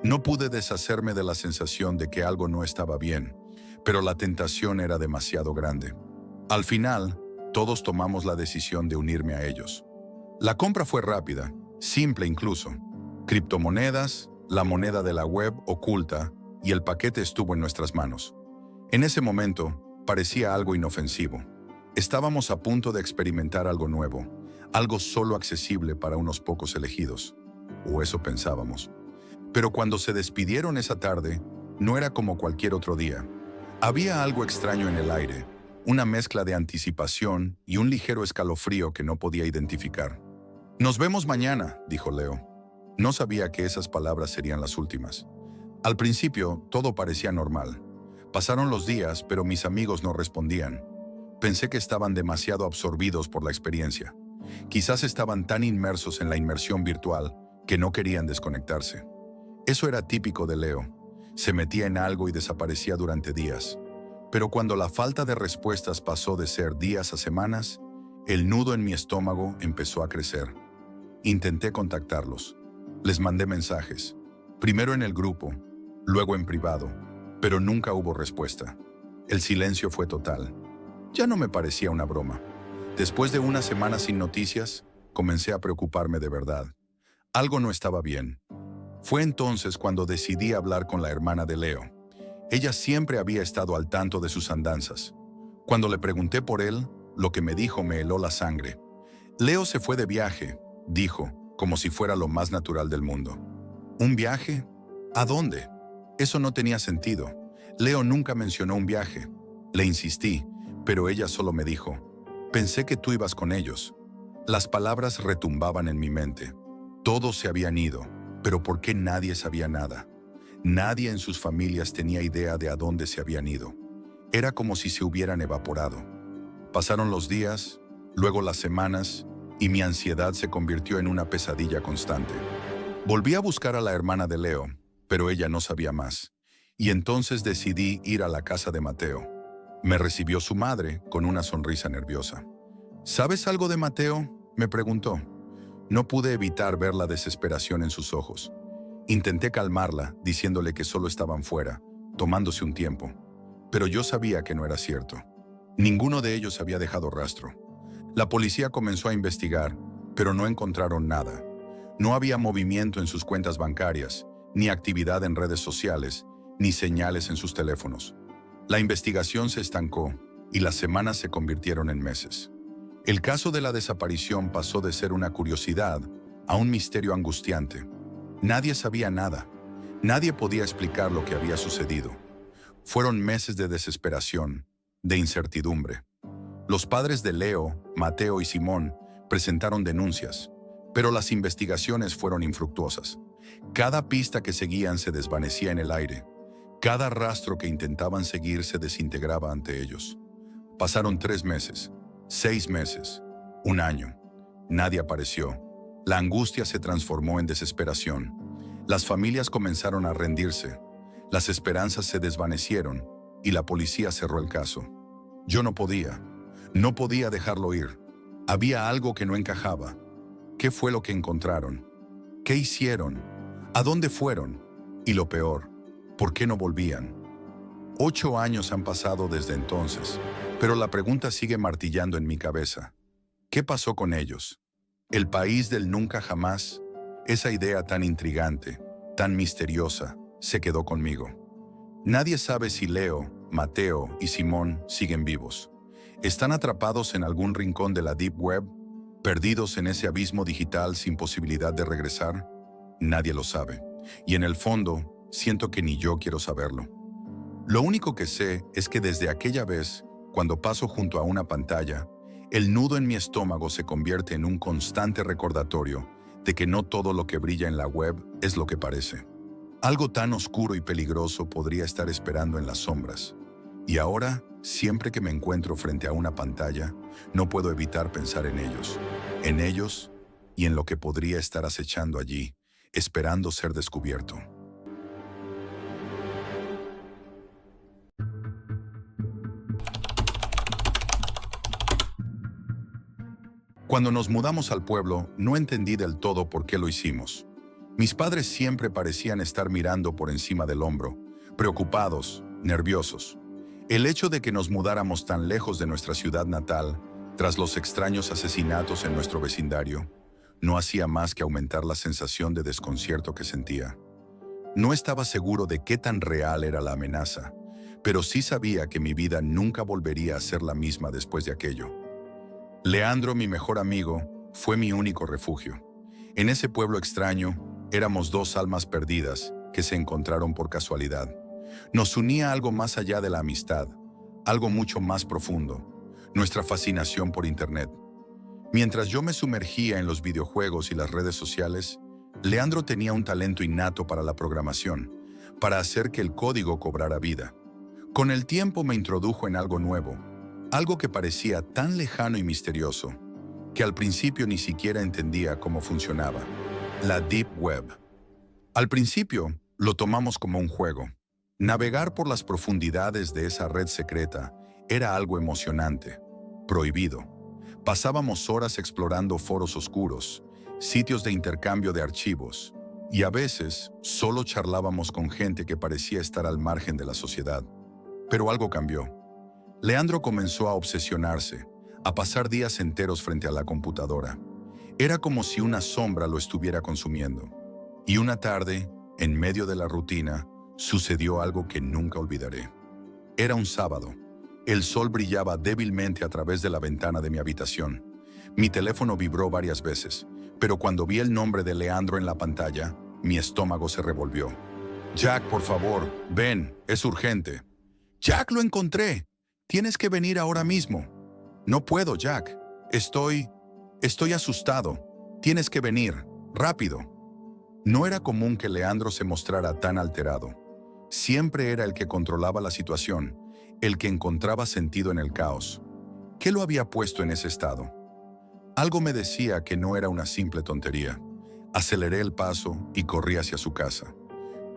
Speaker 1: No pude deshacerme de la sensación de que algo no estaba bien, pero la tentación era demasiado grande. Al final, todos tomamos la decisión de unirme a ellos. La compra fue rápida, simple incluso. Criptomonedas, la moneda de la web oculta, y el paquete estuvo en nuestras manos. En ese momento, parecía algo inofensivo. Estábamos a punto de experimentar algo nuevo, algo solo accesible para unos pocos elegidos. O eso pensábamos. Pero cuando se despidieron esa tarde, no era como cualquier otro día. Había algo extraño en el aire, una mezcla de anticipación y un ligero escalofrío que no podía identificar. «Nos vemos mañana», dijo Leo. No sabía que esas palabras serían las últimas. Al principio, todo parecía normal. Pasaron los días, pero mis amigos no respondían. Pensé que estaban demasiado absorbidos por la experiencia. Quizás estaban tan inmersos en la inmersión virtual que no querían desconectarse. Eso era típico de Leo. Se metía en algo y desaparecía durante días. Pero cuando la falta de respuestas pasó de ser días a semanas, el nudo en mi estómago empezó a crecer. Intenté contactarlos. Les mandé mensajes. Primero en el grupo, luego en privado, pero nunca hubo respuesta. El silencio fue total. Ya no me parecía una broma. Después de una semana sin noticias, comencé a preocuparme de verdad. Algo no estaba bien. Fue entonces cuando decidí hablar con la hermana de Leo. Ella siempre había estado al tanto de sus andanzas. Cuando le pregunté por él, lo que me dijo me heló la sangre. Leo se fue de viaje, dijo, como si fuera lo más natural del mundo. ¿Un viaje? ¿A dónde? Eso no tenía sentido. Leo nunca mencionó un viaje. Le insistí, pero ella solo me dijo: «Pensé que tú ibas con ellos». Las palabras retumbaban en mi mente. Todos se habían ido, pero ¿por qué nadie sabía nada? Nadie en sus familias tenía idea de a dónde se habían ido. Era como si se hubieran evaporado. Pasaron los días, luego las semanas, y mi ansiedad se convirtió en una pesadilla constante. Volví a buscar a la hermana de Leo, pero ella no sabía más. Y entonces decidí ir a la casa de Mateo. Me recibió su madre con una sonrisa nerviosa. ¿Sabes algo de Mateo?, me preguntó. No pude evitar ver la desesperación en sus ojos. Intenté calmarla, diciéndole que solo estaban fuera, tomándose un tiempo. Pero yo sabía que no era cierto. Ninguno de ellos había dejado rastro. La policía comenzó a investigar, pero no encontraron nada. No había movimiento en sus cuentas bancarias, ni actividad en redes sociales, ni señales en sus teléfonos. La investigación se estancó y las semanas se convirtieron en meses. El caso de la desaparición pasó de ser una curiosidad a un misterio angustiante. Nadie sabía nada. Nadie podía explicar lo que había sucedido. Fueron meses de desesperación, de incertidumbre. Los padres de Leo, Mateo y Simón presentaron denuncias, pero las investigaciones fueron infructuosas. Cada pista que seguían se desvanecía en el aire. Cada rastro que intentaban seguir se desintegraba ante ellos. Pasaron 3 meses, 6 meses, 1 año. Nadie apareció. La angustia se transformó en desesperación. Las familias comenzaron a rendirse. Las esperanzas se desvanecieron y la policía cerró el caso. Yo no podía dejarlo ir. Había algo que no encajaba. ¿Qué fue lo que encontraron? ¿Qué hicieron? ¿A dónde fueron? Y lo peor, ¿por qué no volvían? 8 años han pasado desde entonces, pero la pregunta sigue martillando en mi cabeza. ¿Qué pasó con ellos? El país del nunca jamás, esa idea tan intrigante, tan misteriosa, se quedó conmigo. Nadie sabe si Leo, Mateo y Simón siguen vivos. ¿Están atrapados en algún rincón de la Deep Web? ¿Perdidos en ese abismo digital sin posibilidad de regresar? Nadie lo sabe. Y en el fondo, siento que ni yo quiero saberlo. Lo único que sé es que desde aquella vez, cuando paso junto a una pantalla, el nudo en mi estómago se convierte en un constante recordatorio de que no todo lo que brilla en la web es lo que parece. Algo tan oscuro y peligroso podría estar esperando en las sombras. Y ahora, siempre que me encuentro frente a una pantalla, no puedo evitar pensar en ellos y en lo que podría estar acechando allí, esperando ser descubierto. Cuando nos mudamos al pueblo, no entendí del todo por qué lo hicimos. Mis padres siempre parecían estar mirando por encima del hombro, preocupados, nerviosos. El hecho de que nos mudáramos tan lejos de nuestra ciudad natal, tras los extraños asesinatos en nuestro vecindario, no hacía más que aumentar la sensación de desconcierto que sentía. No estaba seguro de qué tan real era la amenaza, pero sí sabía que mi vida nunca volvería a ser la misma después de aquello. Leandro, mi mejor amigo, fue mi único refugio. En ese pueblo extraño, éramos 2 almas perdidas que se encontraron por casualidad. Nos unía algo más allá de la amistad, algo mucho más profundo, nuestra fascinación por Internet. Mientras yo me sumergía en los videojuegos y las redes sociales, Leandro tenía un talento innato para la programación, para hacer que el código cobrara vida. Con el tiempo me introdujo en algo nuevo, algo que parecía tan lejano y misterioso, que al principio ni siquiera entendía cómo funcionaba: la Deep Web. Al principio, lo tomamos como un juego. Navegar por las profundidades de esa red secreta era algo emocionante, prohibido. Pasábamos horas explorando foros oscuros, sitios de intercambio de archivos, y a veces solo charlábamos con gente que parecía estar al margen de la sociedad. Pero algo cambió. Leandro comenzó a obsesionarse, a pasar días enteros frente a la computadora. Era como si una sombra lo estuviera consumiendo. Y una tarde, en medio de la rutina, sucedió algo que nunca olvidaré. Era un sábado. El sol brillaba débilmente a través de la ventana de mi habitación. Mi teléfono vibró varias veces, pero cuando vi el nombre de Leandro en la pantalla, mi estómago se revolvió. «Jack, por favor, ven, es urgente». «Jack, lo encontré. Tienes que venir ahora mismo». «No puedo, Jack. Estoy asustado. Tienes que venir, rápido». No era común que Leandro se mostrara tan alterado. Siempre era el que controlaba la situación, el que encontraba sentido en el caos. ¿Qué lo había puesto en ese estado? Algo me decía que no era una simple tontería. Aceleré el paso y corrí hacia su casa.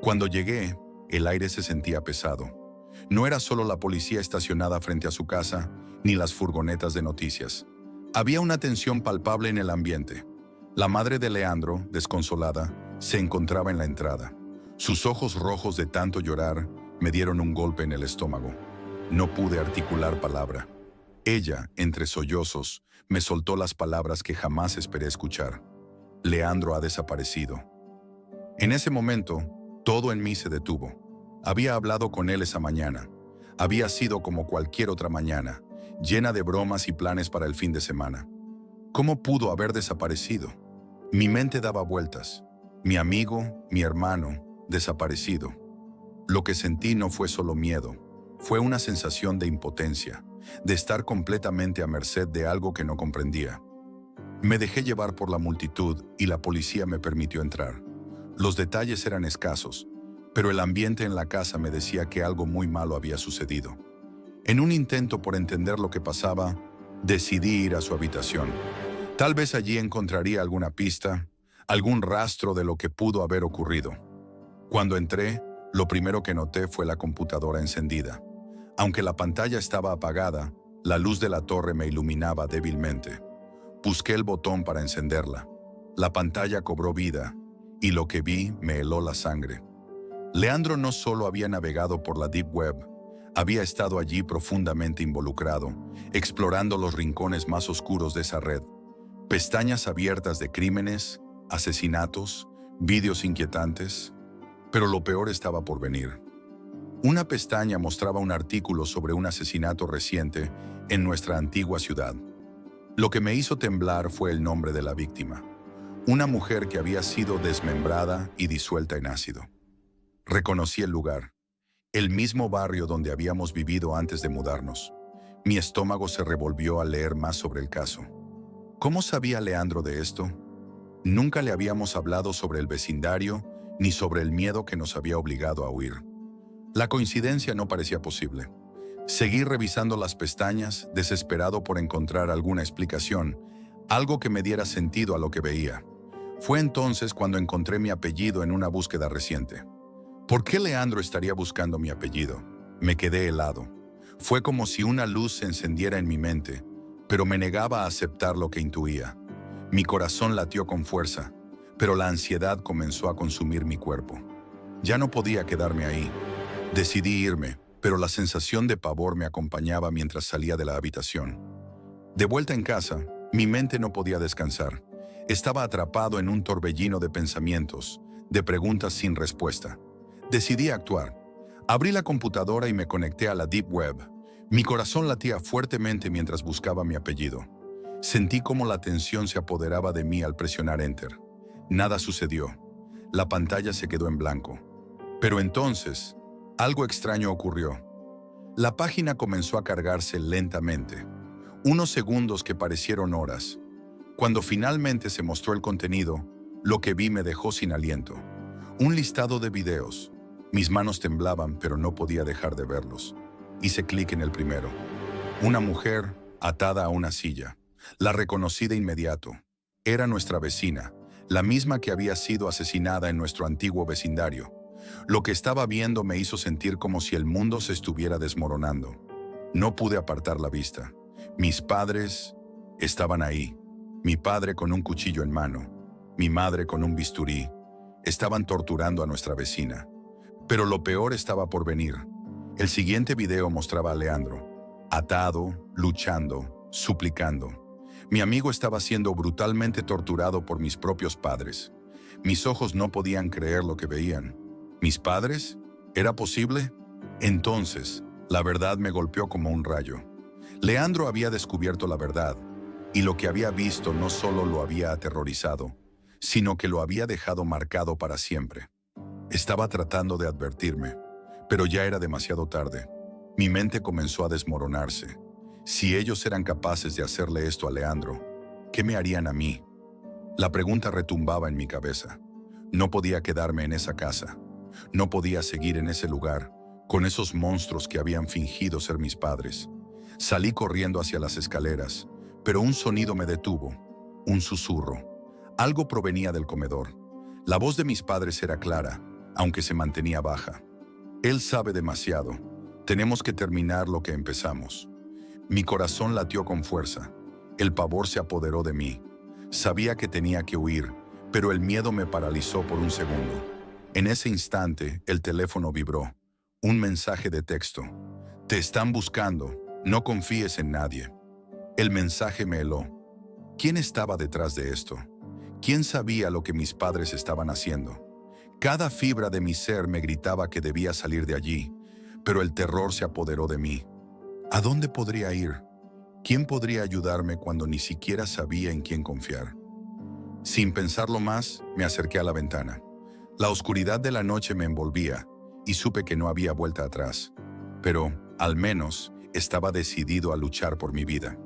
Speaker 1: Cuando llegué, el aire se sentía pesado. No era solo la policía estacionada frente a su casa, ni las furgonetas de noticias. Había una tensión palpable en el ambiente. La madre de Leandro, desconsolada, se encontraba en la entrada. Sus ojos rojos de tanto llorar me dieron un golpe en el estómago. No pude articular palabra. Ella, entre sollozos, me soltó las palabras que jamás esperé escuchar. Leandro ha desaparecido. En ese momento, todo en mí se detuvo. Había hablado con él esa mañana. Había sido como cualquier otra mañana, llena de bromas y planes para el fin de semana. ¿Cómo pudo haber desaparecido? Mi mente daba vueltas. Mi amigo, mi hermano, desaparecido. Lo que sentí no fue solo miedo, fue una sensación de impotencia, de estar completamente a merced de algo que no comprendía. Me dejé llevar por la multitud y la policía me permitió entrar. Los detalles eran escasos, pero el ambiente en la casa me decía que algo muy malo había sucedido. En un intento por entender lo que pasaba, decidí ir a su habitación. Tal vez allí encontraría alguna pista, algún rastro de lo que pudo haber ocurrido. Cuando entré, lo primero que noté fue la computadora encendida. Aunque la pantalla estaba apagada, la luz de la torre me iluminaba débilmente. Busqué el botón para encenderla. La pantalla cobró vida, y lo que vi me heló la sangre. Leandro no solo había navegado por la Deep Web, había estado allí profundamente involucrado, explorando los rincones más oscuros de esa red. Pestañas abiertas de crímenes, asesinatos, vídeos inquietantes. Pero lo peor estaba por venir. Una pestaña mostraba un artículo sobre un asesinato reciente en nuestra antigua ciudad. Lo que me hizo temblar fue el nombre de la víctima. Una mujer que había sido desmembrada y disuelta en ácido. Reconocí el lugar, el mismo barrio donde habíamos vivido antes de mudarnos. Mi estómago se revolvió al leer más sobre el caso. ¿Cómo sabía Leandro de esto? Nunca le habíamos hablado sobre el vecindario ni sobre el miedo que nos había obligado a huir. La coincidencia no parecía posible. Seguí revisando las pestañas, desesperado por encontrar alguna explicación, algo que me diera sentido a lo que veía. Fue entonces cuando encontré mi apellido en una búsqueda reciente. ¿Por qué Leandro estaría buscando mi apellido? Me quedé helado. Fue como si una luz se encendiera en mi mente, pero me negaba a aceptar lo que intuía. Mi corazón latió con fuerza, pero la ansiedad comenzó a consumir mi cuerpo. Ya no podía quedarme ahí. Decidí irme, pero la sensación de pavor me acompañaba mientras salía de la habitación. De vuelta en casa, mi mente no podía descansar. Estaba atrapado en un torbellino de pensamientos, de preguntas sin respuesta. Decidí actuar. Abrí la computadora y me conecté a la Deep Web. Mi corazón latía fuertemente mientras buscaba mi apellido. Sentí cómo la tensión se apoderaba de mí al presionar Enter. Nada sucedió. La pantalla se quedó en blanco. Pero entonces, algo extraño ocurrió. La página comenzó a cargarse lentamente. Unos segundos que parecieron horas. Cuando finalmente se mostró el contenido, lo que vi me dejó sin aliento. Un listado de videos. Mis manos temblaban, pero no podía dejar de verlos. Hice clic en el primero. Una mujer atada a una silla. La reconocí de inmediato. Era nuestra vecina, la misma que había sido asesinada en nuestro antiguo vecindario. Lo que estaba viendo me hizo sentir como si el mundo se estuviera desmoronando. No pude apartar la vista. Mis padres estaban ahí. Mi padre con un cuchillo en mano, mi madre con un bisturí. Estaban torturando a nuestra vecina. Pero lo peor estaba por venir. El siguiente video mostraba a Leandro, atado, luchando, suplicando. Mi amigo estaba siendo brutalmente torturado por mis propios padres. Mis ojos no podían creer lo que veían. ¿Mis padres? ¿Era posible? Entonces, la verdad me golpeó como un rayo. Leandro había descubierto la verdad, y lo que había visto no solo lo había aterrorizado, sino que lo había dejado marcado para siempre. Estaba tratando de advertirme, pero ya era demasiado tarde. Mi mente comenzó a desmoronarse. Si ellos eran capaces de hacerle esto a Leandro, ¿qué me harían a mí? La pregunta retumbaba en mi cabeza. No podía quedarme en esa casa. No podía seguir en ese lugar. con esos monstruos que habían fingido ser mis padres. Salí corriendo hacia las escaleras, pero un sonido me detuvo, un susurro. Algo provenía del comedor. La voz de mis padres era clara, aunque se mantenía baja. Él sabe demasiado. Tenemos que terminar lo que empezamos. Mi corazón latió con fuerza. El pavor se apoderó de mí. Sabía que tenía que huir, pero el miedo me paralizó por un segundo. En ese instante, el teléfono vibró. Un mensaje de texto. Te están buscando. No confíes en nadie. El mensaje me heló. ¿Quién estaba detrás de esto? ¿Quién sabía lo que mis padres estaban haciendo? Cada fibra de mi ser me gritaba que debía salir de allí, pero el terror se apoderó de mí. ¿A dónde podría ir? ¿Quién podría ayudarme cuando ni siquiera sabía en quién confiar? Sin pensarlo más, me acerqué a la ventana. La oscuridad de la noche me envolvía y supe que no había vuelta atrás. Pero, al menos, estaba decidido a luchar por mi vida.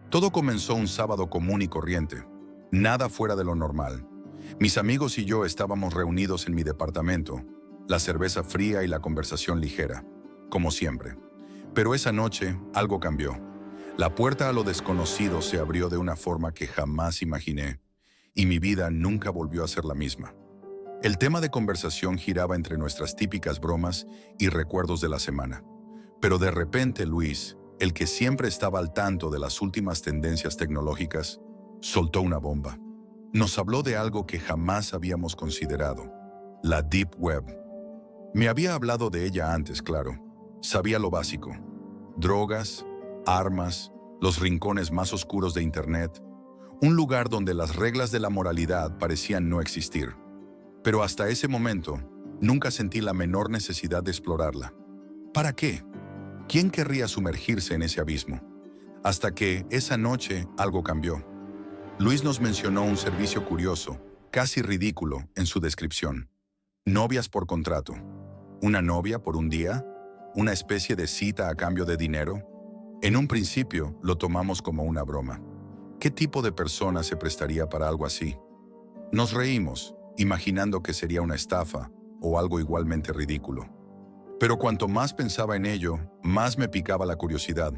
Speaker 1: Todo comenzó un sábado común y corriente. Nada fuera de lo normal. Mis amigos y yo estábamos reunidos en mi departamento, la cerveza fría y la conversación ligera, como siempre. Pero esa noche algo cambió. La puerta a lo desconocido se abrió de una forma que jamás imaginé, y mi vida nunca volvió a ser la misma. El tema de conversación giraba entre nuestras típicas bromas y recuerdos de la semana. Pero de repente Luis, el que siempre estaba al tanto de las últimas tendencias tecnológicas, soltó una bomba. Nos habló de algo que jamás habíamos considerado, la Deep Web. Me había hablado de ella antes, claro. Sabía lo básico. Drogas, armas, los rincones más oscuros de Internet, un lugar donde las reglas de la moralidad parecían no existir. Pero hasta ese momento, nunca sentí la menor necesidad de explorarla. ¿Para qué? ¿Quién querría sumergirse en ese abismo? Hasta que, esa noche, algo cambió. Luis nos mencionó un servicio curioso, casi ridículo, en su descripción. Novias por contrato. ¿Una novia por un día? ¿Una especie de cita a cambio de dinero? En un principio, lo tomamos como una broma. ¿Qué tipo de persona se prestaría para algo así? Nos reímos, imaginando que sería una estafa o algo igualmente ridículo. Pero cuanto más pensaba en ello, más me picaba la curiosidad.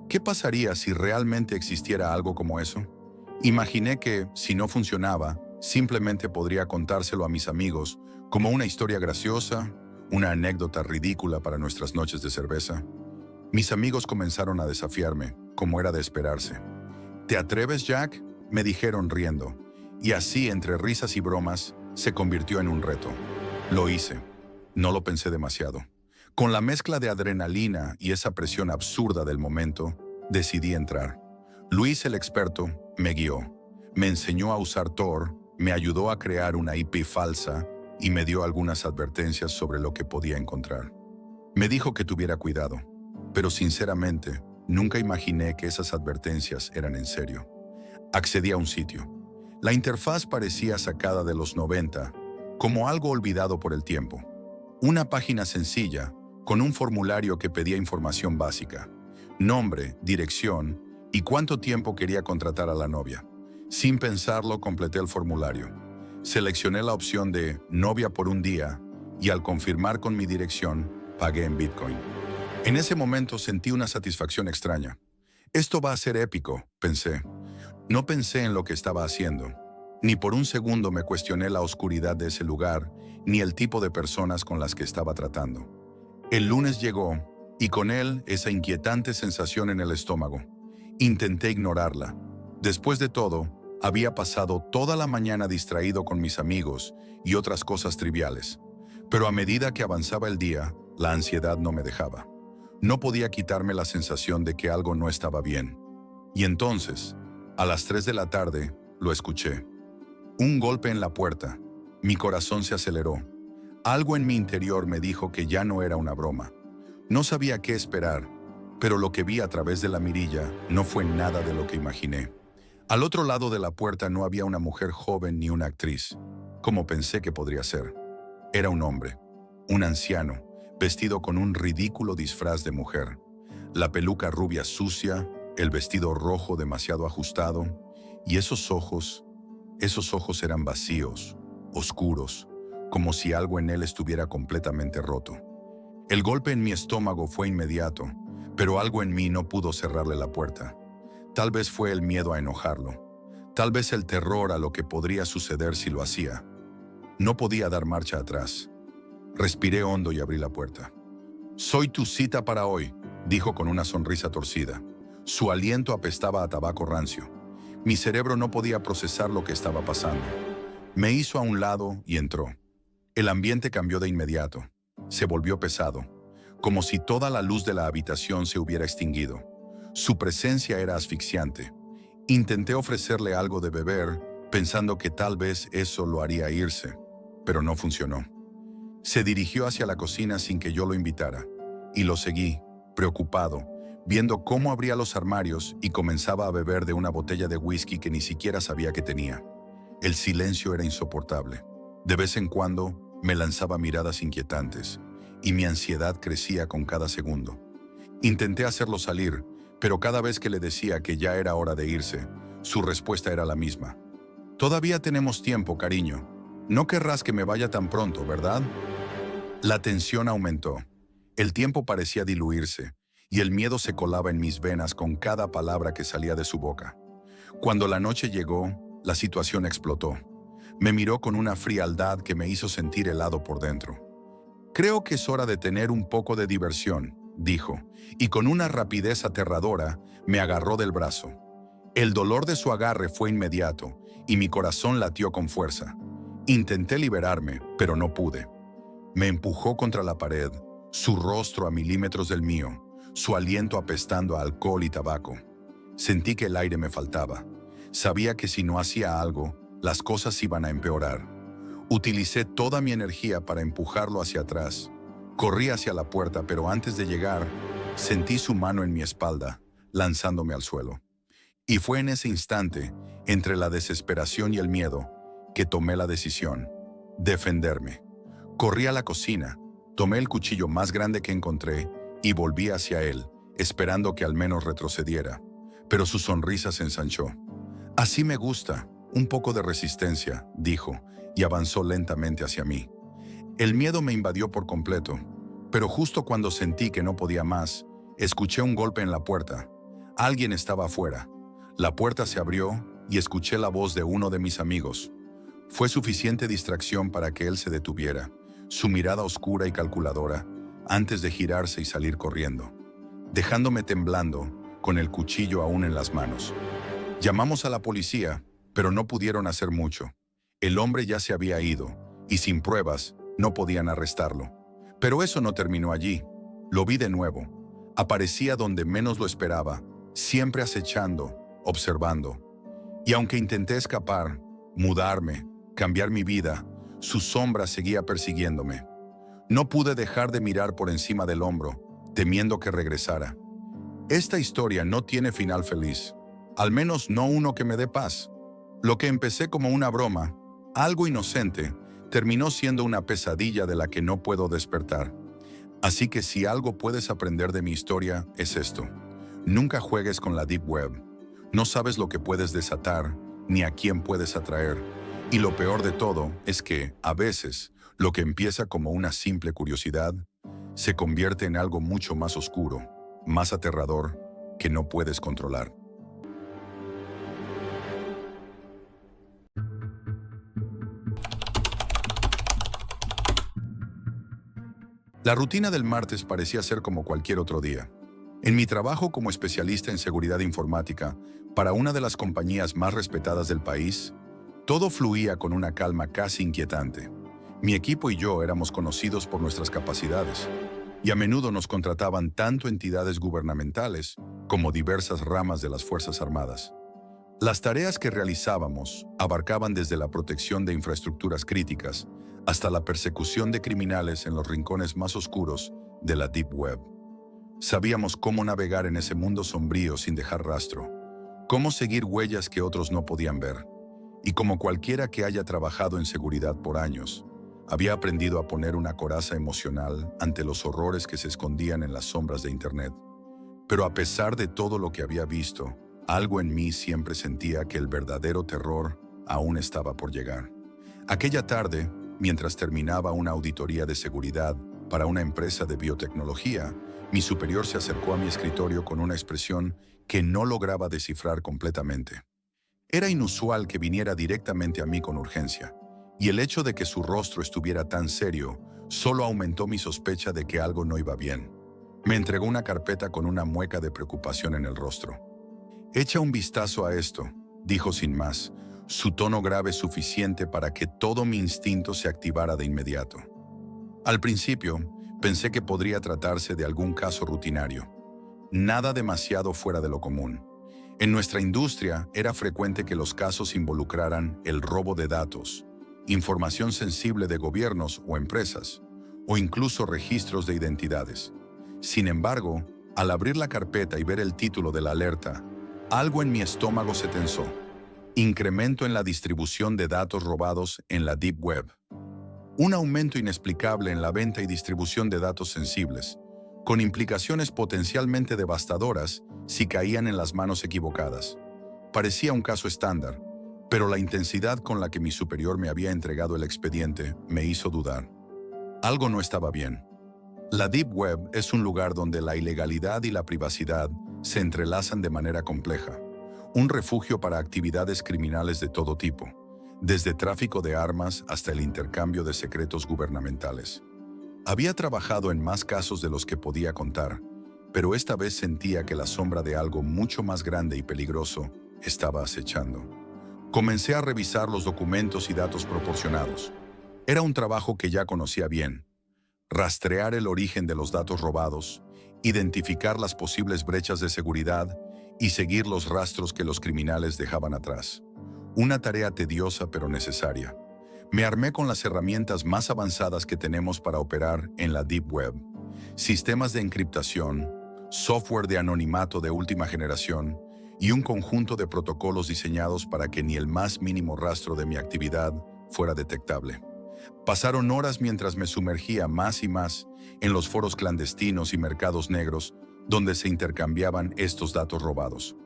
Speaker 1: ¿Qué pasaría si realmente existiera algo como eso? Imaginé que, si no funcionaba, simplemente podría contárselo a mis amigos como una historia graciosa, una anécdota ridícula para nuestras noches de cerveza. Mis amigos comenzaron a desafiarme, como era de esperarse. ¿Te atreves, Jack?, me dijeron riendo, y así, entre risas y bromas, se convirtió en un reto. Lo hice. No lo pensé demasiado. Con la mezcla de adrenalina y esa presión absurda del momento, decidí entrar. Luis, el experto, me guió. Me enseñó a usar Tor, me ayudó a crear una IP falsa y me dio algunas advertencias sobre lo que podía encontrar. Me dijo que tuviera cuidado, pero sinceramente, nunca imaginé que esas advertencias eran en serio. Accedí a un sitio. La interfaz parecía sacada de los 90, como algo olvidado por el tiempo. Una página sencilla, con un formulario que pedía información básica. Nombre, dirección y cuánto tiempo quería contratar a la novia. Sin pensarlo, completé el formulario. Seleccioné la opción de novia por un día y al confirmar con mi dirección, pagué en Bitcoin. En ese momento sentí una satisfacción extraña. Esto va a ser épico, pensé. No pensé en lo que estaba haciendo. Ni por un segundo me cuestioné la oscuridad de ese lugar, ni el tipo de personas con las que estaba tratando. El lunes llegó, y con él esa inquietante sensación en el estómago. Intenté ignorarla. Después de todo, había pasado toda la mañana distraído con mis amigos y otras cosas triviales. Pero a medida que avanzaba el día, la ansiedad no me dejaba. No podía quitarme la sensación de que algo no estaba bien. Y entonces, a las 3 de la tarde, lo escuché. Un golpe en la puerta. Mi corazón se aceleró. Algo en mi interior me dijo que ya no era una broma. No sabía qué esperar, pero lo que vi a través de la mirilla no fue nada de lo que imaginé. Al otro lado de la puerta no había una mujer joven ni una actriz, como pensé que podría ser. Era un hombre, un anciano, vestido con un ridículo disfraz de mujer. La peluca rubia sucia, el vestido rojo demasiado ajustado, y esos ojos eran vacíos, oscuros, como si algo en él estuviera completamente roto. El golpe en mi estómago fue inmediato, pero algo en mí no pudo cerrarle la puerta. Tal vez fue el miedo a enojarlo, tal vez el terror a lo que podría suceder si lo hacía. No podía dar marcha atrás. Respiré hondo y abrí la puerta. «Soy tu cita para hoy», dijo con una sonrisa torcida. Su aliento apestaba a tabaco rancio. Mi cerebro no podía procesar lo que estaba pasando. Me hizo a un lado y entró. El ambiente cambió de inmediato. Se volvió pesado, como si toda la luz de la habitación se hubiera extinguido. Su presencia era asfixiante. Intenté ofrecerle algo de beber, pensando que tal vez eso lo haría irse, pero no funcionó. Se dirigió hacia la cocina sin que yo lo invitara, y lo seguí, preocupado, viendo cómo abría los armarios y comenzaba a beber de una botella de whisky que ni siquiera sabía que tenía. El silencio era insoportable. De vez en cuando me lanzaba miradas inquietantes, y mi ansiedad crecía con cada segundo. Intenté hacerlo salir, pero cada vez que le decía que ya era hora de irse, su respuesta era la misma. «Todavía tenemos tiempo, cariño. No querrás que me vaya tan pronto, ¿verdad?» La tensión aumentó. El tiempo parecía diluirse, y el miedo se colaba en mis venas con cada palabra que salía de su boca. Cuando la noche llegó, la situación explotó. Me miró con una frialdad que me hizo sentir helado por dentro. «Creo que es hora de tener un poco de diversión», dijo, y con una rapidez aterradora me agarró del brazo. El dolor de su agarre fue inmediato, y mi corazón latió con fuerza. Intenté liberarme, pero no pude. Me empujó contra la pared, su rostro a milímetros del mío, su aliento apestando a alcohol y tabaco. Sentí que el aire me faltaba. Sabía que si no hacía algo, las cosas iban a empeorar. Utilicé toda mi energía para empujarlo hacia atrás. Corrí hacia la puerta, pero antes de llegar, sentí su mano en mi espalda, lanzándome al suelo. Y fue en ese instante, entre la desesperación y el miedo, que tomé la decisión: defenderme. Corrí a la cocina, tomé el cuchillo más grande que encontré y volví hacia él, esperando que al menos retrocediera. Pero su sonrisa se ensanchó. «Así me gusta, un poco de resistencia», dijo, y avanzó lentamente hacia mí. El miedo me invadió por completo, pero justo cuando sentí que no podía más, escuché un golpe en la puerta. Alguien estaba afuera. La puerta se abrió y escuché la voz de uno de mis amigos. Fue suficiente distracción para que él se detuviera, su mirada oscura y calculadora, antes de girarse y salir corriendo, dejándome temblando, con el cuchillo aún en las manos. Llamamos a la policía, pero no pudieron hacer mucho. El hombre ya se había ido, y sin pruebas, no podían arrestarlo. Pero eso no terminó allí. Lo vi de nuevo. Aparecía donde menos lo esperaba, siempre acechando, observando. Y aunque intenté escapar, mudarme, cambiar mi vida, su sombra seguía persiguiéndome. No pude dejar de mirar por encima del hombro, temiendo que regresara. Esta historia no tiene final feliz, al menos no uno que me dé paz. Lo que empecé como una broma, algo inocente, terminó siendo una pesadilla de la que no puedo despertar. Así que si algo puedes aprender de mi historia, es esto: nunca juegues con la Deep Web. No sabes lo que puedes desatar, ni a quién puedes atraer. Y lo peor de todo es que, a veces, lo que empieza como una simple curiosidad, se convierte en algo mucho más oscuro, más aterrador, que no puedes controlar. La rutina del martes parecía ser como cualquier otro día. En mi trabajo como especialista en seguridad informática para una de las compañías más respetadas del país, todo fluía con una calma casi inquietante. Mi equipo y yo éramos conocidos por nuestras capacidades, y a menudo nos contrataban tanto entidades gubernamentales como diversas ramas de las Fuerzas Armadas. Las tareas que realizábamos abarcaban desde la protección de infraestructuras críticas hasta la persecución de criminales en los rincones más oscuros de la Deep Web. Sabíamos cómo navegar en ese mundo sombrío sin dejar rastro, cómo seguir huellas que otros no podían ver, y como cualquiera que haya trabajado en seguridad por años, había aprendido a poner una coraza emocional ante los horrores que se escondían en las sombras de Internet. Pero a pesar de todo lo que había visto, algo en mí siempre sentía que el verdadero terror aún estaba por llegar. Aquella tarde, mientras terminaba una auditoría de seguridad para una empresa de biotecnología, mi superior se acercó a mi escritorio con una expresión que no lograba descifrar completamente. Era inusual que viniera directamente a mí con urgencia, y el hecho de que su rostro estuviera tan serio solo aumentó mi sospecha de que algo no iba bien. Me entregó una carpeta con una mueca de preocupación en el rostro. «Echa un vistazo a esto», dijo sin más, su tono grave suficiente para que todo mi instinto se activara de inmediato. Al principio, pensé que podría tratarse de algún caso rutinario. Nada demasiado fuera de lo común. En nuestra industria era frecuente que los casos involucraran el robo de datos, información sensible de gobiernos o empresas, o incluso registros de identidades. Sin embargo, al abrir la carpeta y ver el título de la alerta, algo en mi estómago se tensó. Incremento en la distribución de datos robados en la Deep Web. Un aumento inexplicable en la venta y distribución de datos sensibles, con implicaciones potencialmente devastadoras si caían en las manos equivocadas. Parecía un caso estándar, pero la intensidad con la que mi superior me había entregado el expediente me hizo dudar. Algo no estaba bien. La Deep Web es un lugar donde la ilegalidad y la privacidad se entrelazan de manera compleja. Un refugio para actividades criminales de todo tipo, desde tráfico de armas hasta el intercambio de secretos gubernamentales. Había trabajado en más casos de los que podía contar, pero esta vez sentía que la sombra de algo mucho más grande y peligroso estaba acechando. Comencé a revisar los documentos y datos proporcionados. Era un trabajo que ya conocía bien. Rastrear el origen de los datos robados, identificar las posibles brechas de seguridad y seguir los rastros que los criminales dejaban atrás. Una tarea tediosa pero necesaria. Me armé con las herramientas más avanzadas que tenemos para operar en la Deep Web. Sistemas de encriptación, software de anonimato de última generación y un conjunto de protocolos diseñados para que ni el más mínimo rastro de mi actividad fuera detectable. Pasaron horas mientras me sumergía más y más en los foros clandestinos y mercados negros donde se intercambiaban estos datos robados.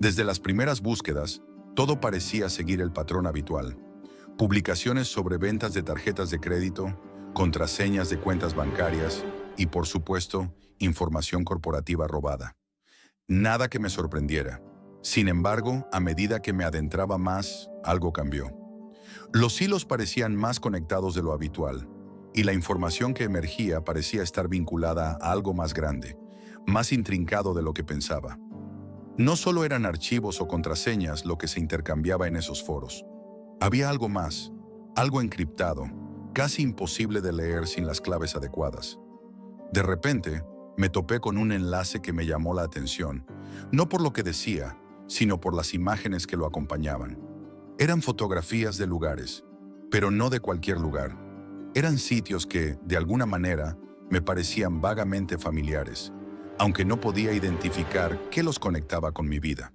Speaker 1: Desde las primeras búsquedas, todo parecía seguir el patrón habitual. Publicaciones sobre ventas de tarjetas de crédito, contraseñas de cuentas bancarias y, por supuesto, información corporativa robada. Nada que me sorprendiera. Sin embargo, a medida que me adentraba más, algo cambió. Los hilos parecían más conectados de lo habitual, y la información que emergía parecía estar vinculada a algo más grande, más intrincado de lo que pensaba. No solo eran archivos o contraseñas lo que se intercambiaba en esos foros. Había algo más, algo encriptado, casi imposible de leer sin las claves adecuadas. De repente, me topé con un enlace que me llamó la atención, no por lo que decía, sino por las imágenes que lo acompañaban. Eran fotografías de lugares, pero no de cualquier lugar. Eran sitios que, de alguna manera, me parecían vagamente familiares, aunque no podía identificar qué los conectaba con mi vida.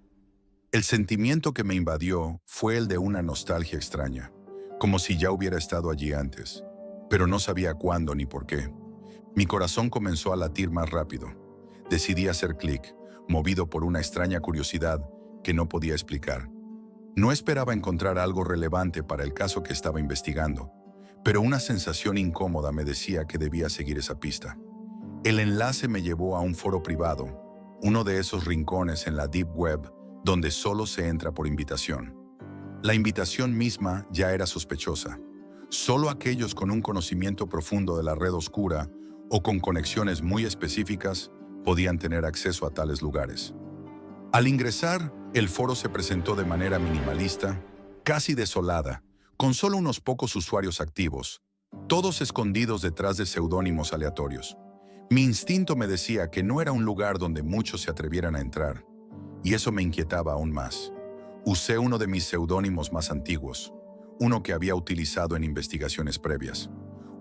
Speaker 1: El sentimiento que me invadió fue el de una nostalgia extraña, como si ya hubiera estado allí antes, pero no sabía cuándo ni por qué. Mi corazón comenzó a latir más rápido. Decidí hacer clic, movido por una extraña curiosidad que no podía explicar. No esperaba encontrar algo relevante para el caso que estaba investigando, pero una sensación incómoda me decía que debía seguir esa pista. El enlace me llevó a un foro privado, uno de esos rincones en la Deep Web donde solo se entra por invitación. La invitación misma ya era sospechosa. Solo aquellos con un conocimiento profundo de la red oscura o con conexiones muy específicas podían tener acceso a tales lugares. Al ingresar, el foro se presentó de manera minimalista, casi desolada, con solo unos pocos usuarios activos, todos escondidos detrás de seudónimos aleatorios. Mi instinto me decía que no era un lugar donde muchos se atrevieran a entrar, y eso me inquietaba aún más. Usé uno de mis seudónimos más antiguos, uno que había utilizado en investigaciones previas,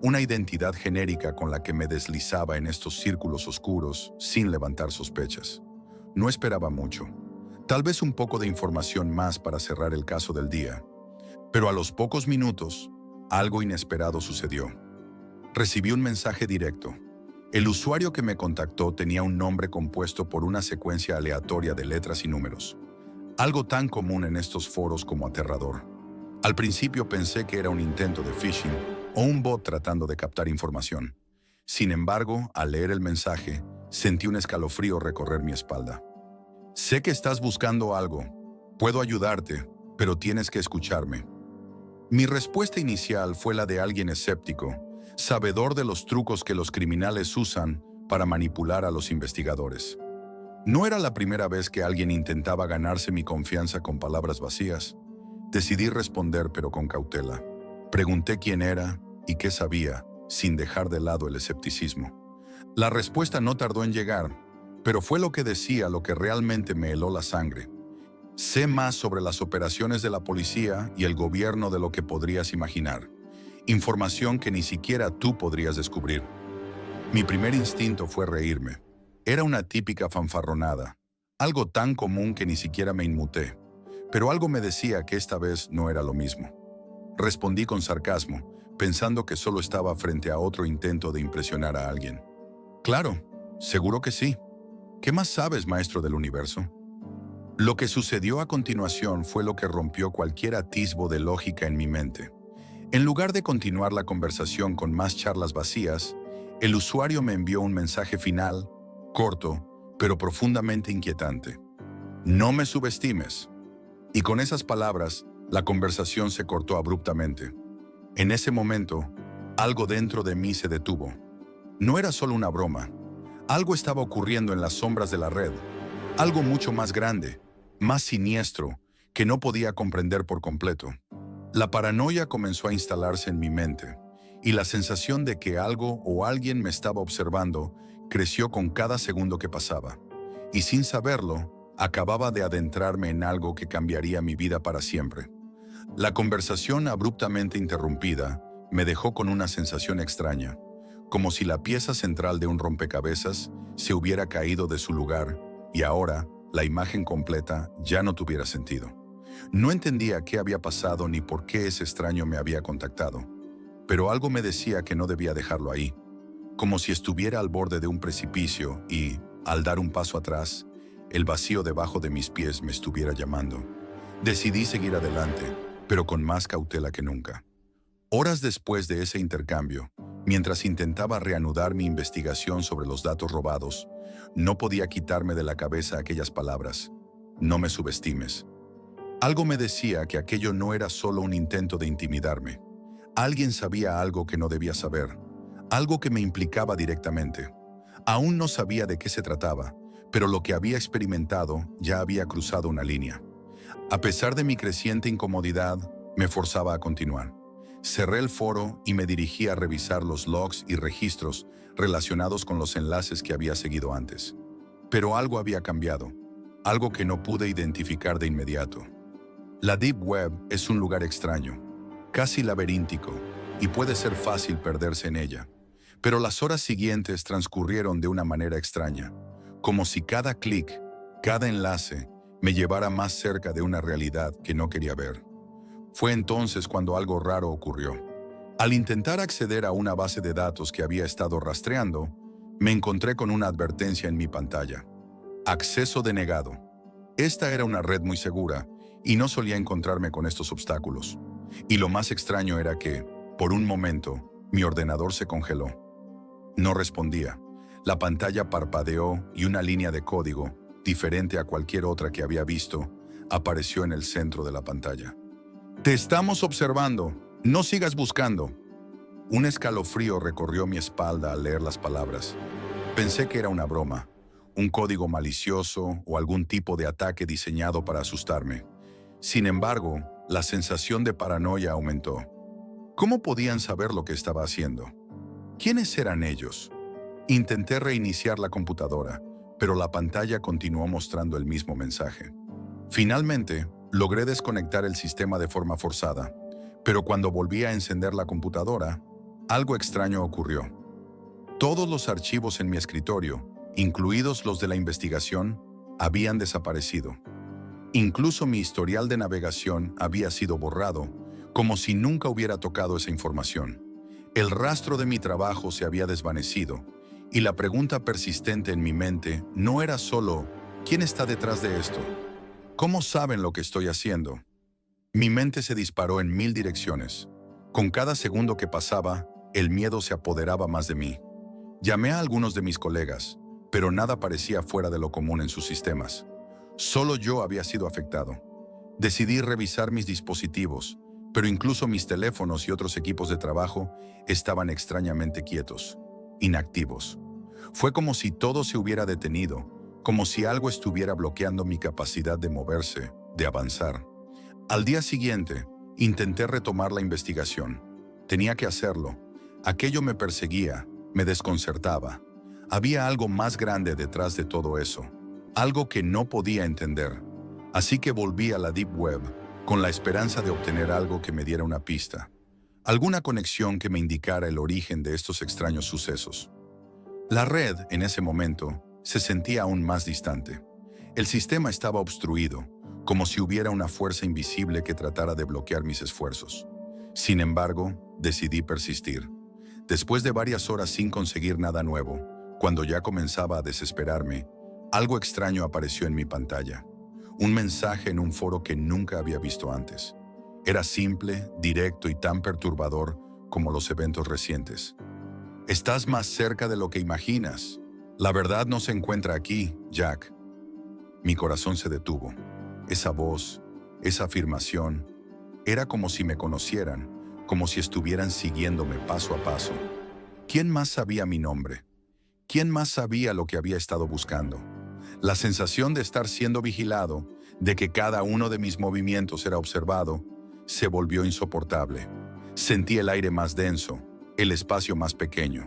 Speaker 1: una identidad genérica con la que me deslizaba en estos círculos oscuros sin levantar sospechas. No esperaba mucho, tal vez un poco de información más para cerrar el caso del día, pero a los pocos minutos, algo inesperado sucedió. Recibí un mensaje directo. El usuario que me contactó tenía un nombre compuesto por una secuencia aleatoria de letras y números, algo tan común en estos foros como aterrador. Al principio pensé que era un intento de phishing o un bot tratando de captar información. Sin embargo, al leer el mensaje, sentí un escalofrío recorrer mi espalda. Sé que estás buscando algo. Puedo ayudarte, pero tienes que escucharme. Mi respuesta inicial fue la de alguien escéptico, sabedor de los trucos que los criminales usan para manipular a los investigadores. No era la primera vez que alguien intentaba ganarse mi confianza con palabras vacías. Decidí responder, pero con cautela. Pregunté quién era y qué sabía, sin dejar de lado el escepticismo. La respuesta no tardó en llegar, pero fue lo que decía lo que realmente me heló la sangre. Sé más sobre las operaciones de la policía y el gobierno de lo que podrías imaginar. Información que ni siquiera tú podrías descubrir. Mi primer instinto fue reírme. Era una típica fanfarronada, algo tan común que ni siquiera me inmuté, pero algo me decía que esta vez no era lo mismo. Respondí con sarcasmo, pensando que solo estaba frente a otro intento de impresionar a alguien. Claro, seguro que sí. ¿Qué más sabes, maestro del universo? Lo que sucedió a continuación fue lo que rompió cualquier atisbo de lógica en mi mente. En lugar de continuar la conversación con más charlas vacías, el usuario me envió un mensaje final, corto, pero profundamente inquietante. No me subestimes. Y con esas palabras, la conversación se cortó abruptamente. En ese momento, algo dentro de mí se detuvo. No era solo una broma. Algo estaba ocurriendo en las sombras de la red. Algo mucho más grande, más siniestro, que no podía comprender por completo. La paranoia comenzó a instalarse en mi mente, y la sensación de que algo o alguien me estaba observando creció con cada segundo que pasaba. Y sin saberlo, acababa de adentrarme en algo que cambiaría mi vida para siempre. La conversación abruptamente interrumpida me dejó con una sensación extraña, como si la pieza central de un rompecabezas se hubiera caído de su lugar y ahora la imagen completa ya no tuviera sentido. No entendía qué había pasado ni por qué ese extraño me había contactado, pero algo me decía que no debía dejarlo ahí, como si estuviera al borde de un precipicio y, al dar un paso atrás, el vacío debajo de mis pies me estuviera llamando. Decidí seguir adelante, pero con más cautela que nunca. Horas después de ese intercambio, mientras intentaba reanudar mi investigación sobre los datos robados, no podía quitarme de la cabeza aquellas palabras. No me subestimes. Algo me decía que aquello no era solo un intento de intimidarme. Alguien sabía algo que no debía saber, algo que me implicaba directamente. Aún no sabía de qué se trataba, pero lo que había experimentado ya había cruzado una línea. A pesar de mi creciente incomodidad, me forzaba a continuar. Cerré el foro y me dirigí a revisar los logs y registros relacionados con los enlaces que había seguido antes. Pero algo había cambiado, algo que no pude identificar de inmediato. La Deep Web es un lugar extraño, casi laberíntico, y puede ser fácil perderse en ella. Pero las horas siguientes transcurrieron de una manera extraña, como si cada clic, cada enlace, me llevara más cerca de una realidad que no quería ver. Fue entonces cuando algo raro ocurrió. Al intentar acceder a una base de datos que había estado rastreando, me encontré con una advertencia en mi pantalla. Acceso denegado. Esta era una red muy segura y no solía encontrarme con estos obstáculos. Y lo más extraño era que, por un momento, mi ordenador se congeló. No respondía. La pantalla parpadeó y una línea de código, diferente a cualquier otra que había visto, apareció en el centro de la pantalla. Te estamos observando. No sigas buscando. Un escalofrío recorrió mi espalda al leer las palabras. Pensé que era una broma, un código malicioso o algún tipo de ataque diseñado para asustarme. Sin embargo, la sensación de paranoia aumentó. ¿Cómo podían saber lo que estaba haciendo? ¿Quiénes eran ellos? Intenté reiniciar la computadora, pero la pantalla continuó mostrando el mismo mensaje. Finalmente, logré desconectar el sistema de forma forzada, pero cuando volví a encender la computadora, algo extraño ocurrió. Todos los archivos en mi escritorio, incluidos los de la investigación, habían desaparecido. Incluso mi historial de navegación había sido borrado, como si nunca hubiera tocado esa información. El rastro de mi trabajo se había desvanecido, Y la pregunta persistente en mi mente no era solo, ¿quién está detrás de esto? ¿Cómo saben lo que estoy haciendo? Mi mente se disparó en 1000 direcciones. Con cada segundo que pasaba, el miedo se apoderaba más de mí. Llamé a algunos de mis colegas, pero nada parecía fuera de lo común en sus sistemas. Solo yo había sido afectado. Decidí revisar mis dispositivos, pero incluso mis teléfonos y otros equipos de trabajo estaban extrañamente quietos, inactivos. Fue como si todo se hubiera detenido, como si algo estuviera bloqueando mi capacidad de moverse, de avanzar. Al día siguiente, intenté retomar la investigación. Tenía que hacerlo. Aquello me perseguía, me desconcertaba. Había algo más grande detrás de todo eso, algo que no podía entender. Así que volví a la Deep Web, con la esperanza de obtener algo que me diera una pista, alguna conexión que me indicara el origen de estos extraños sucesos. La red, en ese momento, se sentía aún más distante. El sistema estaba obstruido, como si hubiera una fuerza invisible que tratara de bloquear mis esfuerzos. Sin embargo, decidí persistir. Después de varias horas sin conseguir nada nuevo, cuando ya comenzaba a desesperarme, algo extraño apareció en mi pantalla. Un mensaje en un foro que nunca había visto antes. Era simple, directo y tan perturbador como los eventos recientes. Estás más cerca de lo que imaginas. La verdad no se encuentra aquí, Jack. Mi corazón se detuvo. Esa voz, esa afirmación, era como si me conocieran, como si estuvieran siguiéndome paso a paso. ¿Quién más sabía mi nombre? ¿Quién más sabía lo que había estado buscando? La sensación de estar siendo vigilado, de que cada uno de mis movimientos era observado, se volvió insoportable. Sentí el aire más denso, el espacio más pequeño.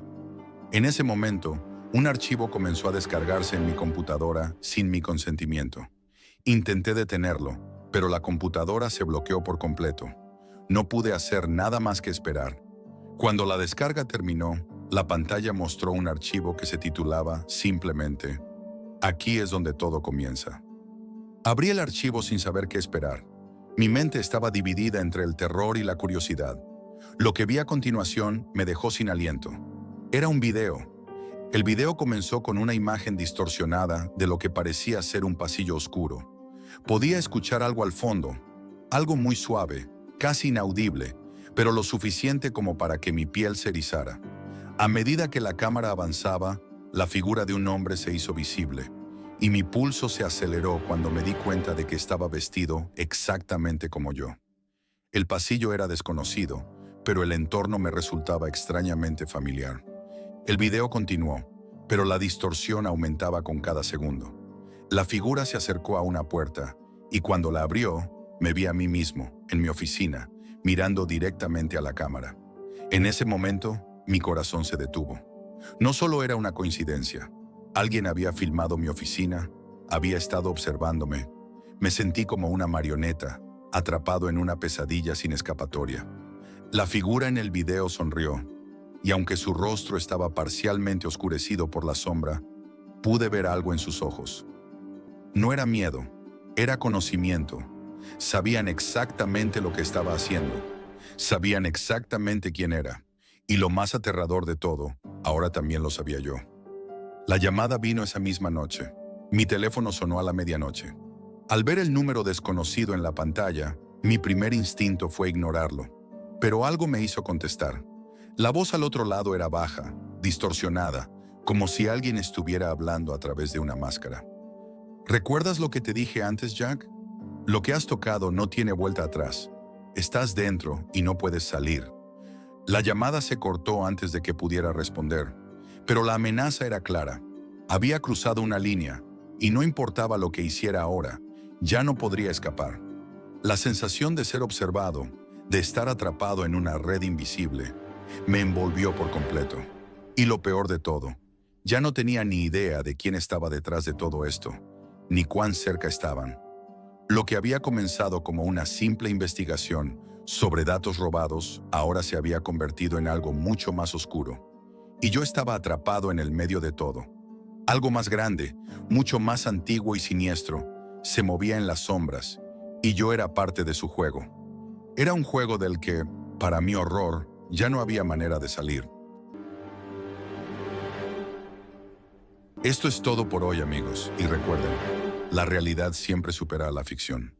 Speaker 1: En ese momento, un archivo comenzó a descargarse en mi computadora sin mi consentimiento. Intenté detenerlo, pero la computadora se bloqueó por completo. No pude hacer nada más que esperar. Cuando la descarga terminó, la pantalla mostró un archivo que se titulaba simplemente "Aquí es donde todo comienza". Abrí el archivo sin saber qué esperar. Mi mente estaba dividida entre el terror y la curiosidad. Lo que vi a continuación me dejó sin aliento. Era un video. El video comenzó con una imagen distorsionada de lo que parecía ser un pasillo oscuro. Podía escuchar algo al fondo, algo muy suave, casi inaudible, pero lo suficiente como para que mi piel se erizara. A medida que la cámara avanzaba, la figura de un hombre se hizo visible, y mi pulso se aceleró cuando me di cuenta de que estaba vestido exactamente como yo. El pasillo era desconocido, pero el entorno me resultaba extrañamente familiar. El video continuó, pero la distorsión aumentaba con cada segundo. La figura se acercó a una puerta, y cuando la abrió, me vi a mí mismo, en mi oficina, mirando directamente a la cámara. En ese momento, mi corazón se detuvo. No solo era una coincidencia. Alguien había filmado mi oficina, había estado observándome. Me sentí como una marioneta, atrapado en una pesadilla sin escapatoria. La figura en el video sonrió, y aunque su rostro estaba parcialmente oscurecido por la sombra, pude ver algo en sus ojos. No era miedo, era conocimiento. Sabían exactamente lo que estaba haciendo. Sabían exactamente quién era. Y lo más aterrador de todo, ahora también lo sabía yo. La llamada vino esa misma noche. Mi teléfono sonó a la medianoche. Al ver el número desconocido en la pantalla, mi primer instinto fue ignorarlo. Pero algo me hizo contestar. La voz al otro lado era baja, distorsionada, como si alguien estuviera hablando a través de una máscara. ¿Recuerdas lo que te dije antes, Jack? Lo que has tocado no tiene vuelta atrás. Estás dentro y no puedes salir. La llamada se cortó antes de que pudiera responder, pero la amenaza era clara. Había cruzado una línea, y no importaba lo que hiciera ahora, ya no podría escapar. La sensación de ser observado, de estar atrapado en una red invisible, me envolvió por completo. Y lo peor de todo, ya no tenía ni idea de quién estaba detrás de todo esto, ni cuán cerca estaban. Lo que había comenzado como una simple investigación sobre datos robados, ahora se había convertido en algo mucho más oscuro. Y yo estaba atrapado en el medio de todo. Algo más grande, mucho más antiguo y siniestro, se movía en las sombras, y yo era parte de su juego. Era un juego del que, para mi horror, ya no había manera de salir. Esto es todo por hoy, amigos, y recuerden, la realidad siempre supera a la ficción.